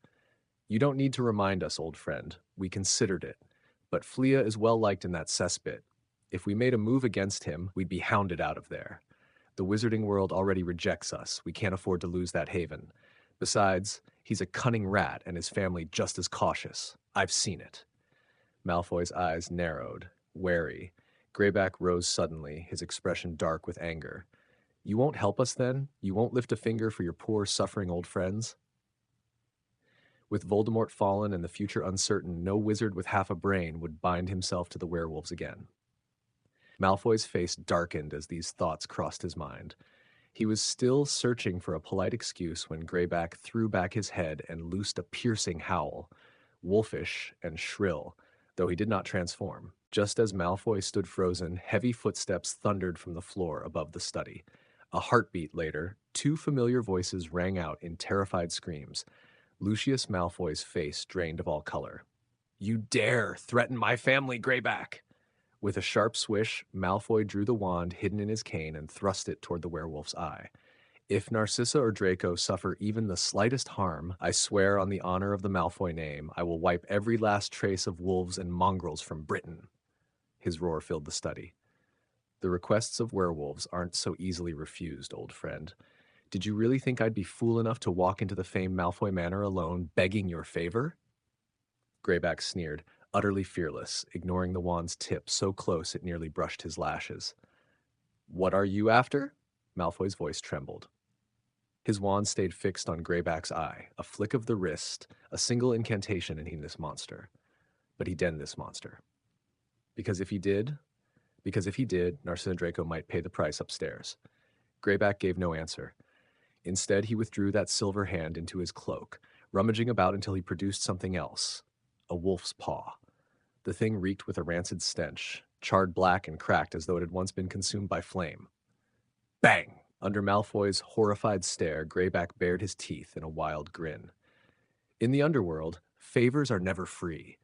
You don't need to remind us, old friend. We considered it. But Flea is well liked in that cesspit. If we made a move against him, we'd be hounded out of there. The wizarding world already rejects us. We can't afford to lose that haven. Besides, he's a cunning rat and his family just as cautious. I've seen it. Malfoy's eyes narrowed, wary. Greyback rose suddenly, his expression dark with anger. You won't help us then? You won't lift a finger for your poor, suffering old friends? With Voldemort fallen and the future uncertain, no wizard with half a brain would bind himself to the werewolves again. Malfoy's face darkened as these thoughts crossed his mind. He was still searching for a polite excuse when Greyback threw back his head and loosed a piercing howl, wolfish and shrill, though he did not transform. Just as Malfoy stood frozen, heavy footsteps thundered from the floor above the study. A heartbeat later, two familiar voices rang out in terrified screams. Lucius Malfoy's face drained of all color. You dare threaten my family, Greyback! With a sharp swish, Malfoy drew the wand hidden in his cane and thrust it toward the werewolf's eye. If Narcissa or Draco suffer even the slightest harm, I swear on the honor of the Malfoy name, I will wipe every last trace of wolves and mongrels from Britain. His roar filled the study. The requests of werewolves aren't so easily refused, old friend. Did you really think I'd be fool enough to walk into the famed Malfoy Manor alone, begging your favor? Greyback sneered, utterly fearless, ignoring the wand's tip so close it nearly brushed his lashes. What are you after? Malfoy's voice trembled. His wand stayed fixed on Greyback's eye, a flick of the wrist, a single incantation and he this monster. But he'd end this monster. Because if he did, Narcissa and Draco might pay the price upstairs. Greyback gave no answer. Instead, he withdrew that silver hand into his cloak, rummaging about until he produced something else. A wolf's paw. The thing reeked with a rancid stench, charred black and cracked as though it had once been consumed by flame. Bang! Under Malfoy's horrified stare, Greyback bared his teeth in a wild grin. In the underworld, favors are never free.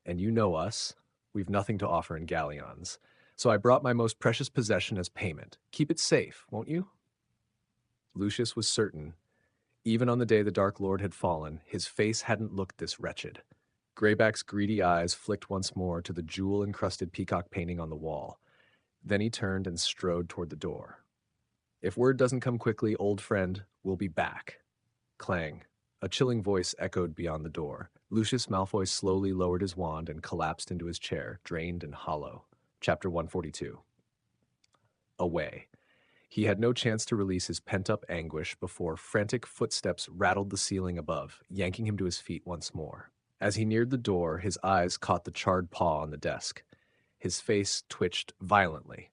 And you know us. We've nothing to offer in galleons. So I brought my most precious possession as payment. Keep it safe, won't you? Lucius was certain. Even on the day the Dark Lord had fallen, his face hadn't looked this wretched. Greyback's greedy eyes flicked once more to the jewel-encrusted peacock painting on the wall. Then he turned and strode toward the door. If word doesn't come quickly, old friend, we'll be back. Clang. A chilling voice echoed beyond the door. Lucius Malfoy slowly lowered his wand and collapsed into his chair, drained and hollow. Chapter 142. Away. He had no chance to release his pent-up anguish before frantic footsteps rattled the ceiling above, yanking him to his feet once more. As he neared the door, his eyes caught the charred paw on the desk. His face twitched violently.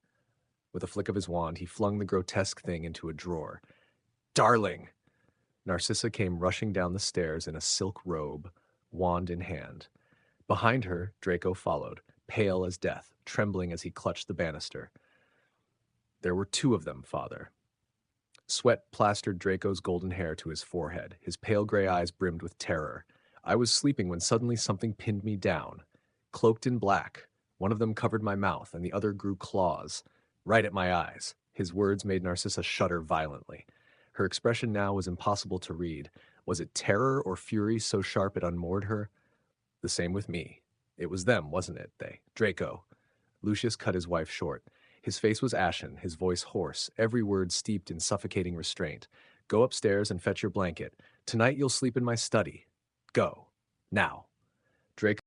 With a flick of his wand, he flung the grotesque thing into a drawer. Darling! Narcissa came rushing down the stairs in a silk robe, wand in hand. Behind her, Draco followed, pale as death, trembling as he clutched the banister. There were two of them, father. Sweat plastered Draco's golden hair to his forehead. His pale gray eyes brimmed with terror. I was sleeping when suddenly something pinned me down. Cloaked in black, one of them covered my mouth, and the other grew claws, right at my eyes. His words made Narcissa shudder violently. Her expression now was impossible to read. Was it terror or fury so sharp it unmoored her? The same with me. It was them, wasn't it, they? Draco. Lucius cut his wife short. His face was ashen, his voice hoarse, every word steeped in suffocating restraint. Go upstairs and fetch your blanket. Tonight you'll sleep in my study. Go. Now. Draco